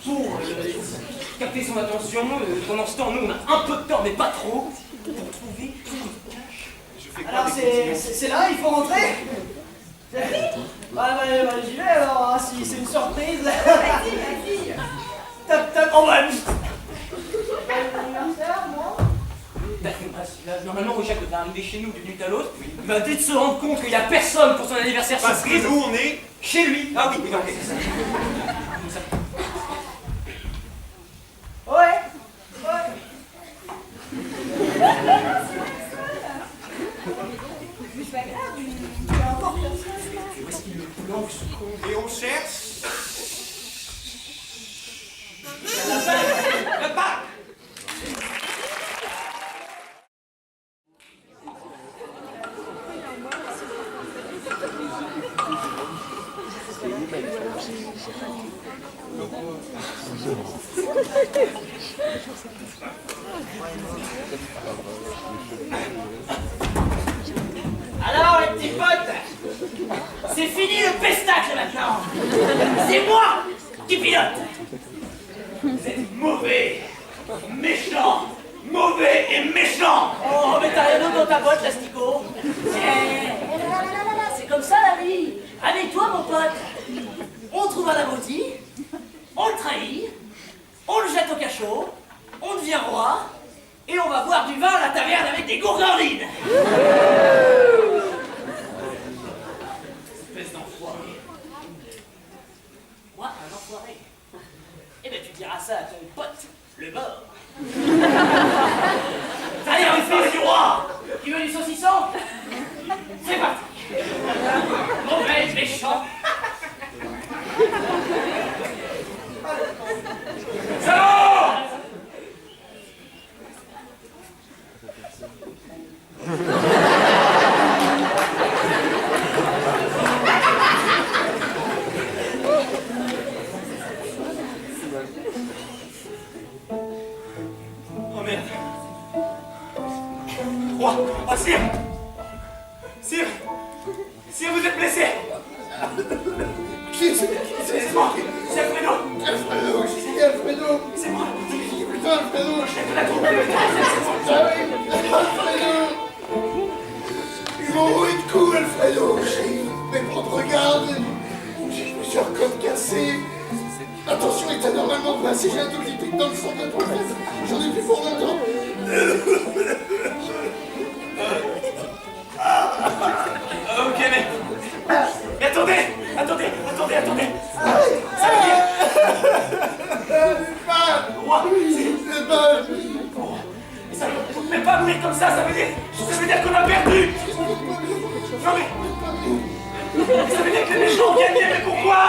pour capter son attention, pendant ce temps, nous, on a un peu de temps, mais pas trop, pour trouver une cache. Alors c'est là, il faut rentrer. Bah, j'y vais alors, hein, si c'est une surprise. Vas-y. Tac, oh bah. Normalement, Jacques devrait arriver chez nous d'une minute à l'autre. Il va vite se rendre compte qu'il n'y a personne pour son anniversaire Parce que surprise. nous, on est Chez lui. Ah oui, non, c'est ça. Ouais. Alors les petits potes, c'est fini le pestacle maintenant. C'est moi qui pilote. Vous êtes mauvais, méchant, mauvais et méchant. Oh, mais t'as rien d'autre dans ta boîte, l'asticot. C'est comme ça la vie. Avec toi, mon pote, on trouve un abruti, on le trahit, on le jette au cachot, on devient roi, et on va boire du vin à la taverne avec des gourgandines. Espèce d'enfoiré. Moi, un enfoiré. Eh ben, tu diras ça à ton pote, le mort. Allez, on fait du roi. Tu veux du saucisson? C'est parti. Mauvais, méchant. Salaud! Oh merde. Oh, oh sire! Sire! Sire, vous êtes blessé! Qui c'est? C'est moi! C'est Alfredo! Alfredo, c'est Alfredo! C'est moi! Putain, Alfredo! Chef de la troupe! Ah oui, Alfredo! Ils m'ont roué de coups, Alfredo! Mes propres regards, j'ai plusieurs côtes cassées. Attention est anormalement passé, j'ai un double pic dans le fond de la poitrine. J'en ai plus pour longtemps. Ok, mais attendez! Ça veut dire... Roi, ça ne peut pas mourir comme ça veut dire qu'on a perdu! Non mais... Ça veut dire que les méchants ont gagné, mais pourquoi?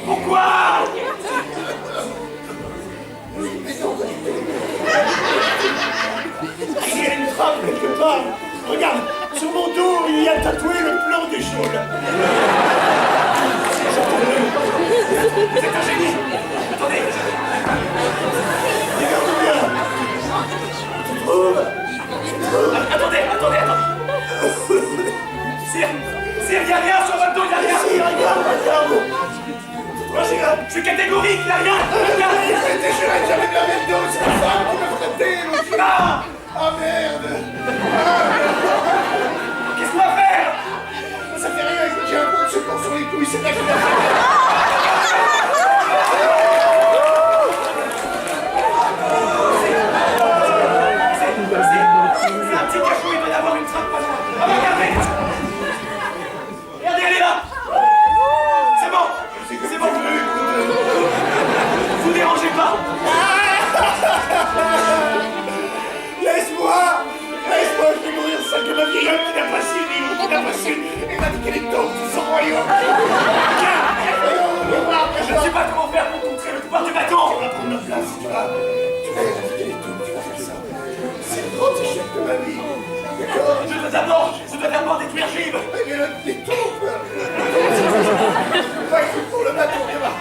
Pourquoi? Il y a une trappe quelque part. Regarde, sur mon dos, il y a tatoué le plan du Chaule. Vous êtes un génie! Attendez! Regarde bien. Tu trouves? Attendez! Sire, il n'y a rien sur votre dos, il n'y a rien! Si, regarde. Moi, je suis catégorique, il n'y a rien! J'étais juré que j'avais de la même dos, c'est la femme qui m'a frotté, l'autre. Ah! Ah merde. Qu'est-ce qu'on va faire? Ça fait rien, j'ai un coup de secours sur les couilles, c'est là que je l'ai C'est un petit cachot, il doit y avoir une trappe pas loin. Ah, regardez! Regardez, elle est là! C'est bon! Vous dérangez pas! Laisse-moi, je vais mourir seul comme un vieil homme qui n'a pas su vivre, qui n'a pas su éradiquer les taupes de son royaume. Je ne sais pas comment faire pour contrer le pouvoir du bâton! Tu vas prendre ma place, tu vas éradiquer les taupes, tu vas faire ça. C'est le grand échec de ma vie. D'accord? Je dois d'abord détruire Gib! Mais les taupes, va écoute pour le bâton, viens voir.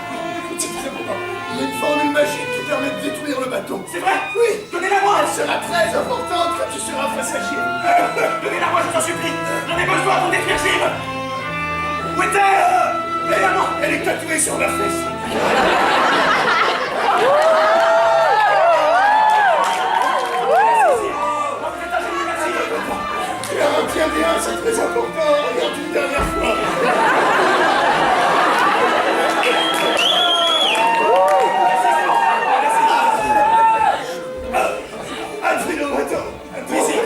Il y a une formule magique qui permet de détruire le bâton. C'est vrai? Oui! Donnez-la-moi! Elle sera très importante quand tu seras face à Gib. Donnez-la-moi, je vous en supplie! J'en ai besoin pour détruire Gib! Où est-elle? Donnez-la-moi! Elle est tatouée sur ma fesse. Tu la retiens bien, c'est très important. Regarde une dernière fois. Alfredo, attends. Ici.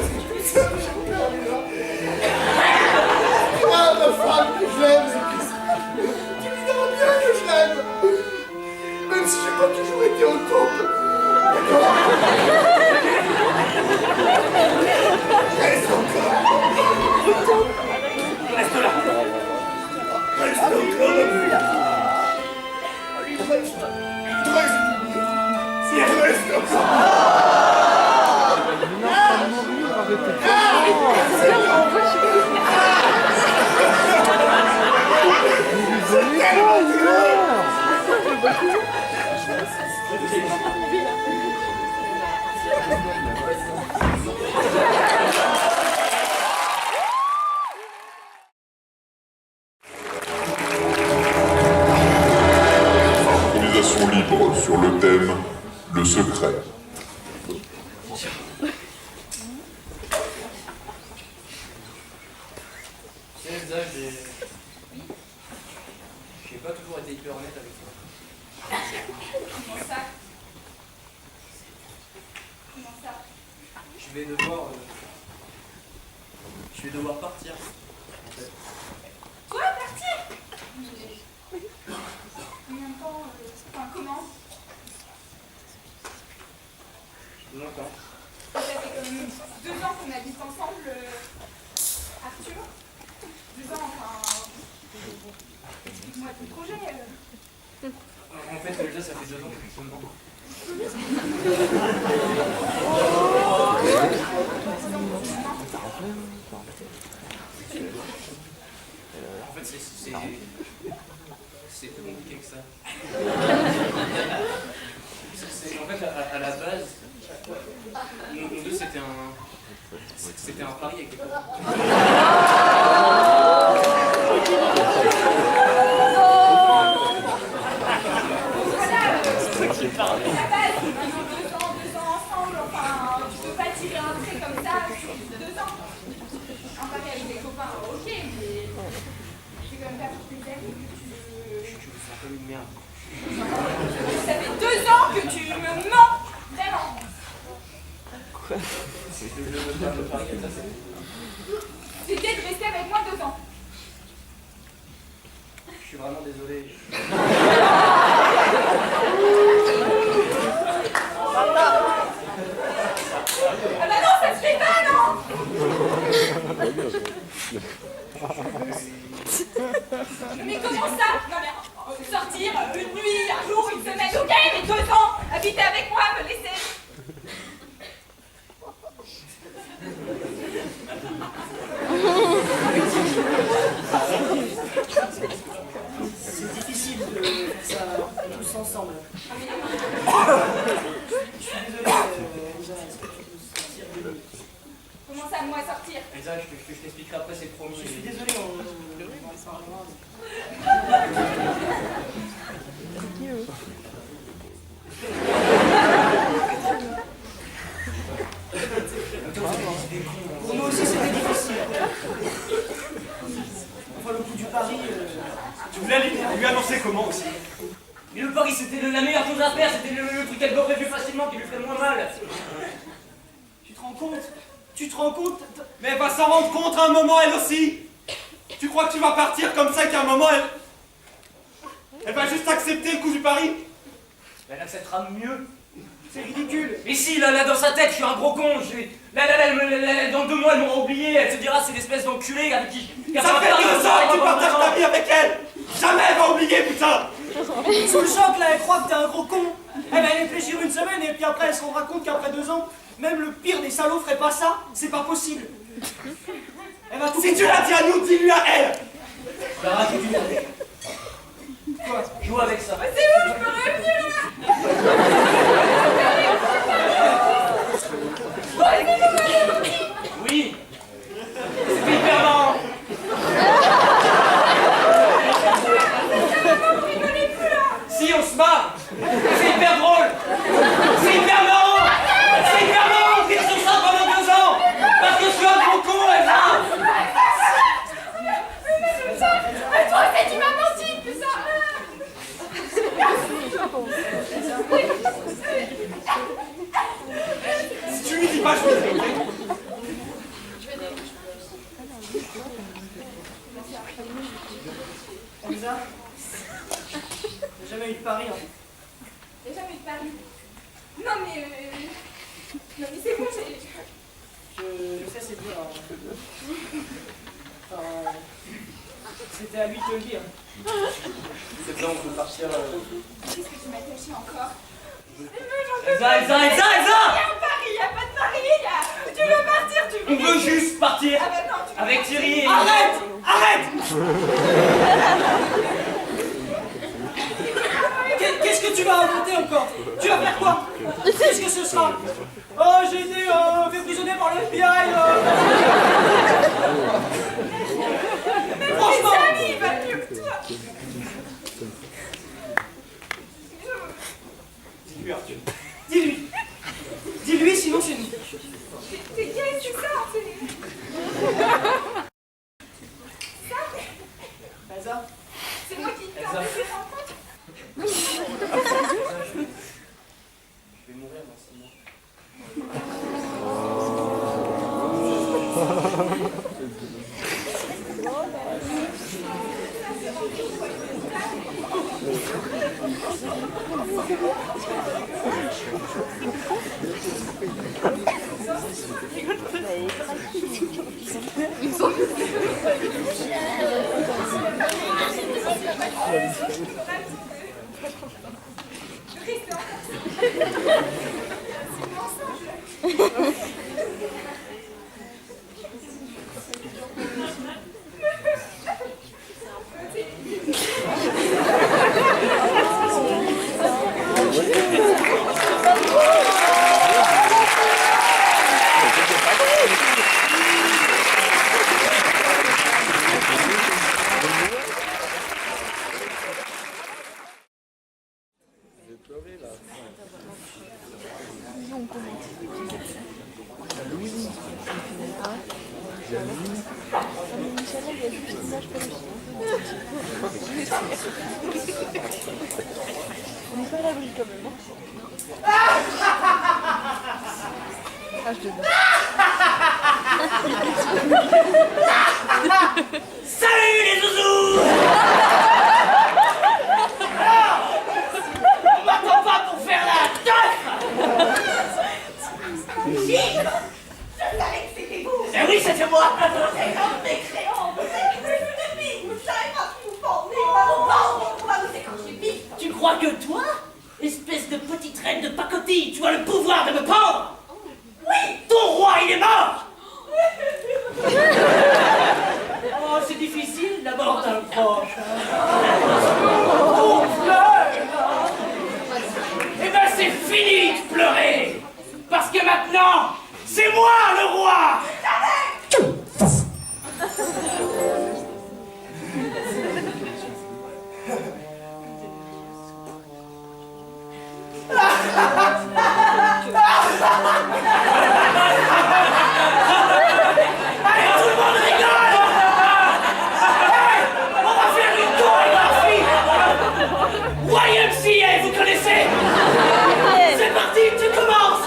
Ah, ma femme que je l'aime. Tu lui diras bien que je l'aime. Même si j'ai pas toujours été autant Le secret. C'est Elsa, j'ai pas toujours été hyper honnête avec toi. Comment ça? Comment ça? Je vais devoir partir, en fait. Quoi, partir? Combien de temps? Enfin, comment? Longtemps. Ça fait comme 2 ans qu'on habite ensemble, Arthur. 2 ans, enfin... Explique-moi ton projet. En fait, Elsa, ça fait 2 ans que je me demande. En fait, c'est plus compliqué que ça. En fait, à la base, nous deux, c'était un pari avec des copains. À la base, maintenant 2 ans ensemble, enfin, tu peux pas tirer un trait comme ça sur 2 ans. Un pari avec des copains, ok, mais c'est quand même pas pour tes amis que tu veux... Je me sens comme une merde. Ça fait 2 ans que tu me mens, vraiment. Le pari avec ça, c'est... C'était de rester avec moi 2 ans. Je suis vraiment désolé. Ah bah non, ça se fait pas, non. Mais comment ça? Non mais sortir une nuit, un jour, une semaine, ok, mais 2 ans, habiter avec moi, me laisser. C'est difficile de faire ça tous ensemble. Je suis désolé, Elsa, est-ce que tu peux sortir de nuit? Comment ça, moi, sortir? Elsa, je t'expliquerai après, c'est promis. Je suis désolé, on va en parler. Pour nous aussi, c'était difficile. Enfin, le coup du pari... Tu voulais lui annoncer comment aussi? Mais le pari, c'était la meilleure chose à faire, c'était le truc qu'elle aurait vu facilement, qui lui ferait moins mal. Tu te rends compte? Tu te rends compte? Mais elle va s'en rendre compte à un moment, elle aussi. Tu crois que tu vas partir comme ça qu'à un moment, elle va juste accepter le coup du pari? Elle acceptera mieux. C'est ridicule. Et si, là, dans sa tête, je suis un gros con. Dans 2 mois, elle m'aura oublié. Elle se dira, c'est l'espèce d'enculé avec qui... Ça fait 2 ans que tu partages ta vie avec elle. Jamais elle va oublier, putain. Sous le choc, là, elle croit que t'es un gros con. Elle va réfléchir une semaine et puis après, elle se rendra compte qu'après 2 ans, même le pire des salauds ferait pas ça. C'est pas possible. Elle va tout... Si tu l'as dit à nous, dis-lui à elle. Clara, que tu fais? Quoi? Joue avec ça. C'est où, je peux revenir là? Oui. C'était hyper marrant. Si, on se marre. C'est hyper drôle. C'est hyper marrant. C'est hyper marrant de vivre sur ça pendant 2 ans. Parce que je suis un gros con, Elsa. Mais toi aussi, tu m'as menti, putain. Si tu lui dis pas, je vais dire. Elsa, j'ai jamais eu de pari, hein. J'ai jamais eu de pari. Non mais c'est bon, Je sais, c'est dur. Hein. Enfin, c'était à lui de te le dire. C'est bien, on peut partir. Qu'est-ce que tu m'as caché encore? Elsa. Il y a un pari, il n'y a pas de pari, tu veux partir, tu veux... On veut juste partir. Ah bah non, tu veux Avec partir. Thierry et... Arrête! Qu'est-ce que tu vas inventer encore? Tu vas faire quoi? Qu'est-ce que ce sera? Oh, j'ai été fait prisonnier par le FBI. Mais Franchement. tes amis, il va mieux que toi. Dis-lui, Arthur. mourir, moi, sinon. On n'est pas à l'abri quand même. Salut les zouzous. On m'attend pas pour faire la teuf. Si, je savais que c'était vous. Eh oui, c'était moi. C'est un mécréant. Vous êtes plus de vie. Vous savez pas ce que vous pensez. On va vous écorcher vite. Tu crois que toi, espèce de petite reine de pacotille, tu as le pouvoir de me pendre? Oui. Ton roi, il est mort. Oh, c'est difficile la mort d'un proche. On pleure. Eh ben c'est fini de pleurer. Parce que maintenant, c'est moi le roi. Allez, tout le monde rigole. Hey, on va faire une chorégraphie. YMCA, vous connaissez? C'est parti, tu commences.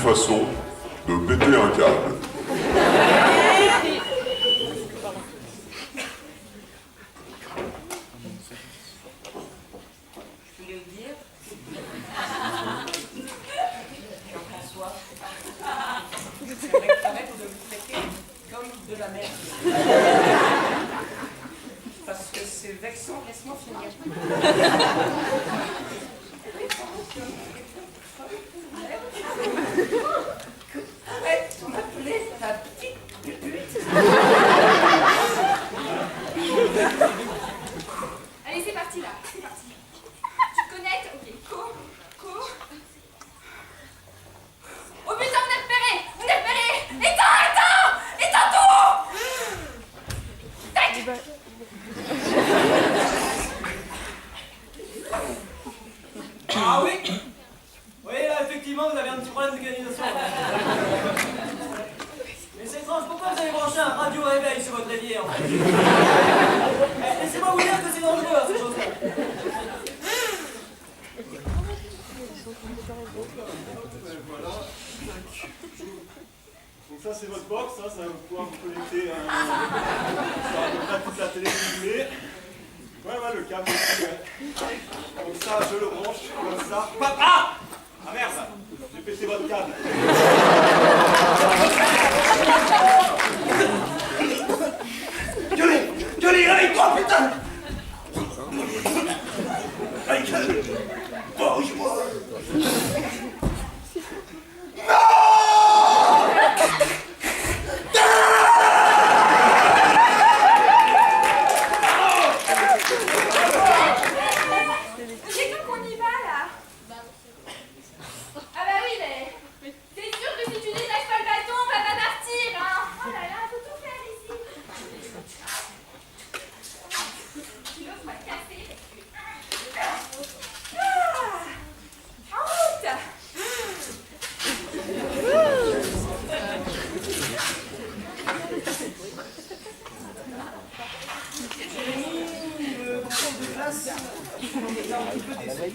façon de péter un câble. Je voulais vous dire, Jean-François, c'est vrai que paraître de vous traiter comme de la merde. Parce que c'est vexant, laisse-moi finir. Arrête de m'appeler ta petite pute. Allez, c'est parti là, c'est parti. Tu te connectes? Ok, co. Oh putain, on est repéré. Éteins tout. Tac. Ah oui. Oui, là, effectivement, vous avez un petit problème d'organisation. Mais c'est étrange, pourquoi vous avez branché un radio réveil sur votre évier, en fait? Laissez-moi vous dire que c'est dangereux, ces choses-là. Voilà. Donc ça c'est votre box, hein, ça va pouvoir vous connecter à toute la télé que vous voulez. Ouais, le câble aussi, ouais. Donc ça, je le branche, comme ça. Ah merde, j'ai pété votre câble. Johnny, réveille-toi, putain! Bouge-moi! J'ai cru qu'on y va là. Ah bah oui, mais c'est sûr que si tu détaches pas le bâton, on va pas partir, hein. Oh là là, faut tout faire ici. L'autre m'a cassé. En route. Le contrôle de classe est un petit peu déçu.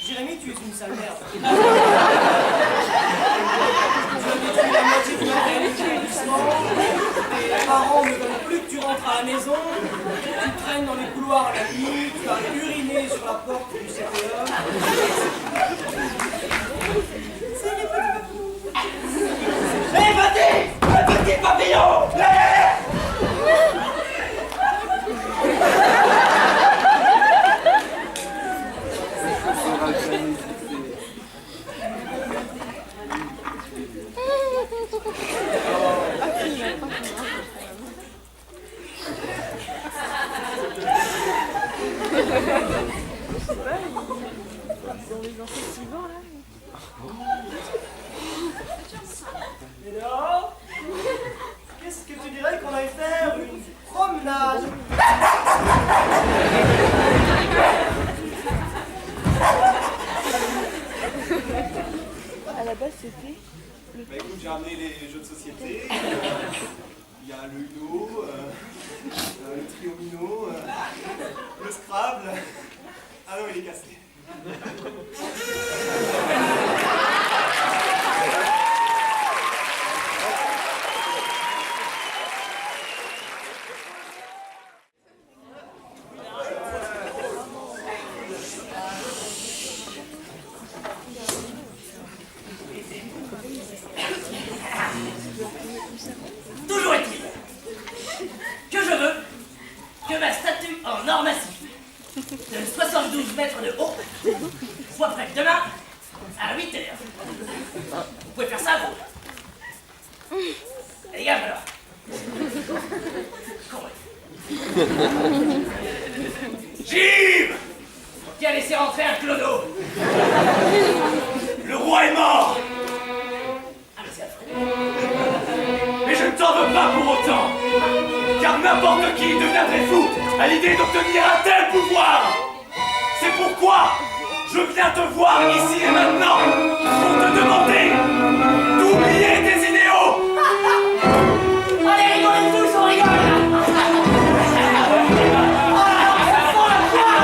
Jérémy, tu es une sale merde. Tu as détruit la moitié de notre établissement. Tes parents ne veulent plus que tu rentres à la maison. Tu traînes dans les couloirs la nuit. Tu as uriné sur la porte du CPE. Hé, vas-y! Petit papillon! Dans les insectivores là. Et alors, qu'est-ce que tu dirais qu'on aille faire une promenade? À la base c'était. Bah écoute, j'ai ramené les jeux de société. Il y a le Uno, le Triomino, le Scrabble. Ah non, il est cassé. Toujours est-il que je veux que ma statue en or massif de 72 mètres de haut soit prête demain à 8h. Vous pouvez faire ça, vous? Et dégage alors. Gilles! Qui a laissé rentrer un clodo? Le roi est mort! Ah mais c'est affreux. Mais je ne t'en veux pas pour autant! Car n'importe qui deviendrait fou à l'idée d'obtenir un tel pouvoir! C'est pourquoi je viens te voir ici et maintenant pour te demander d'oublier tes idéaux! Allez, rigolez tous, on rigole! Oh là là, ça sent la poire!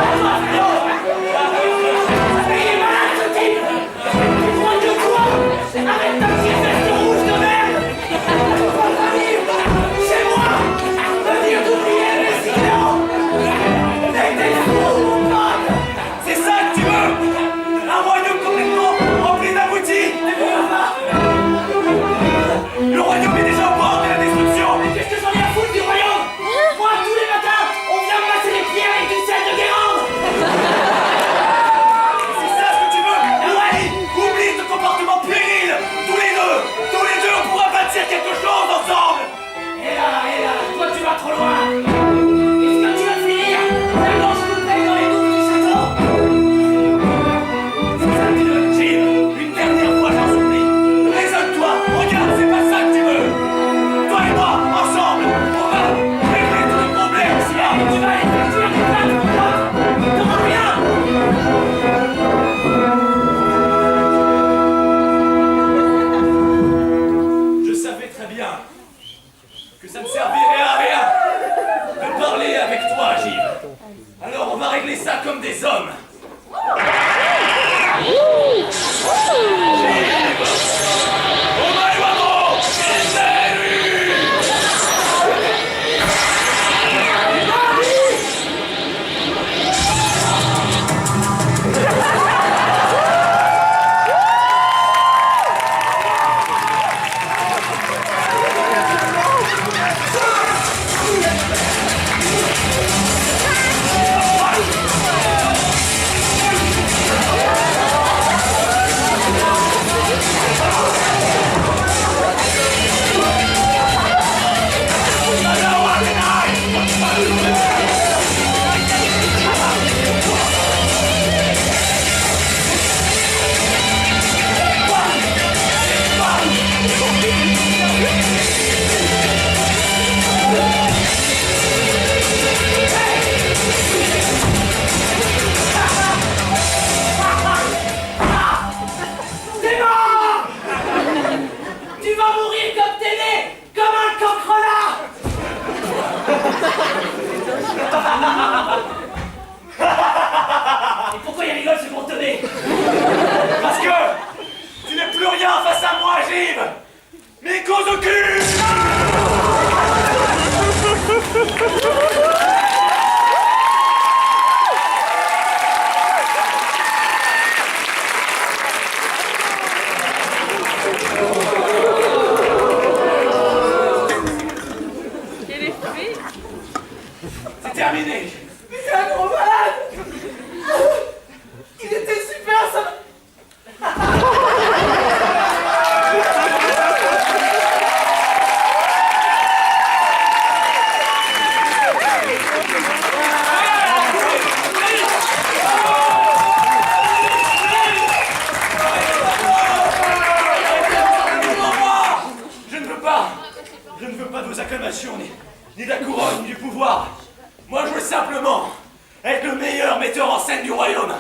royaume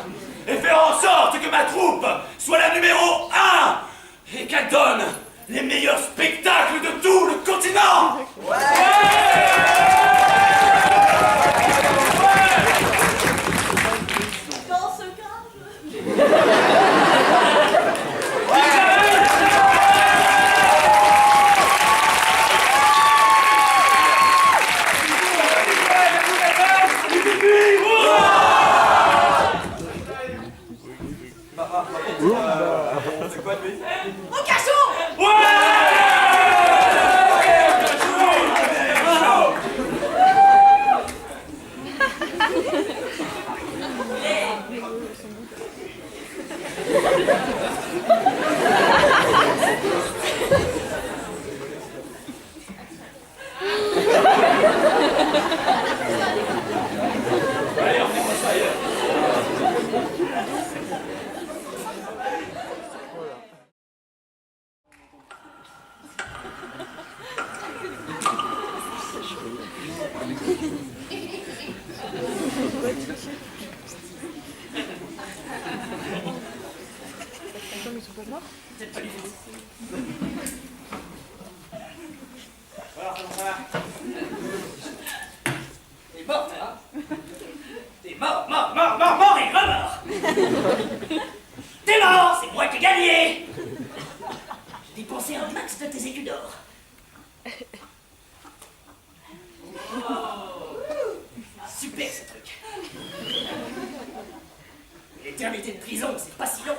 et faire en sorte que ma troupe soit la numéro 1 et qu'elle donne les meilleurs spectacles de tout le continent. Dans ce cas, On fait quoi de lui? au cachot! Attends, mais ils sont pas morts? Peut-être pas du tout. Voilà, comment ça va? T'es mort, hein? T'es mort, mort, mort, mort, mort et remort. T'es mort, c'est moi qui ai gagné. J'ai dépensé un max de tes écus d'or. Super ce truc. L'éternité de prison, c'est pas si long.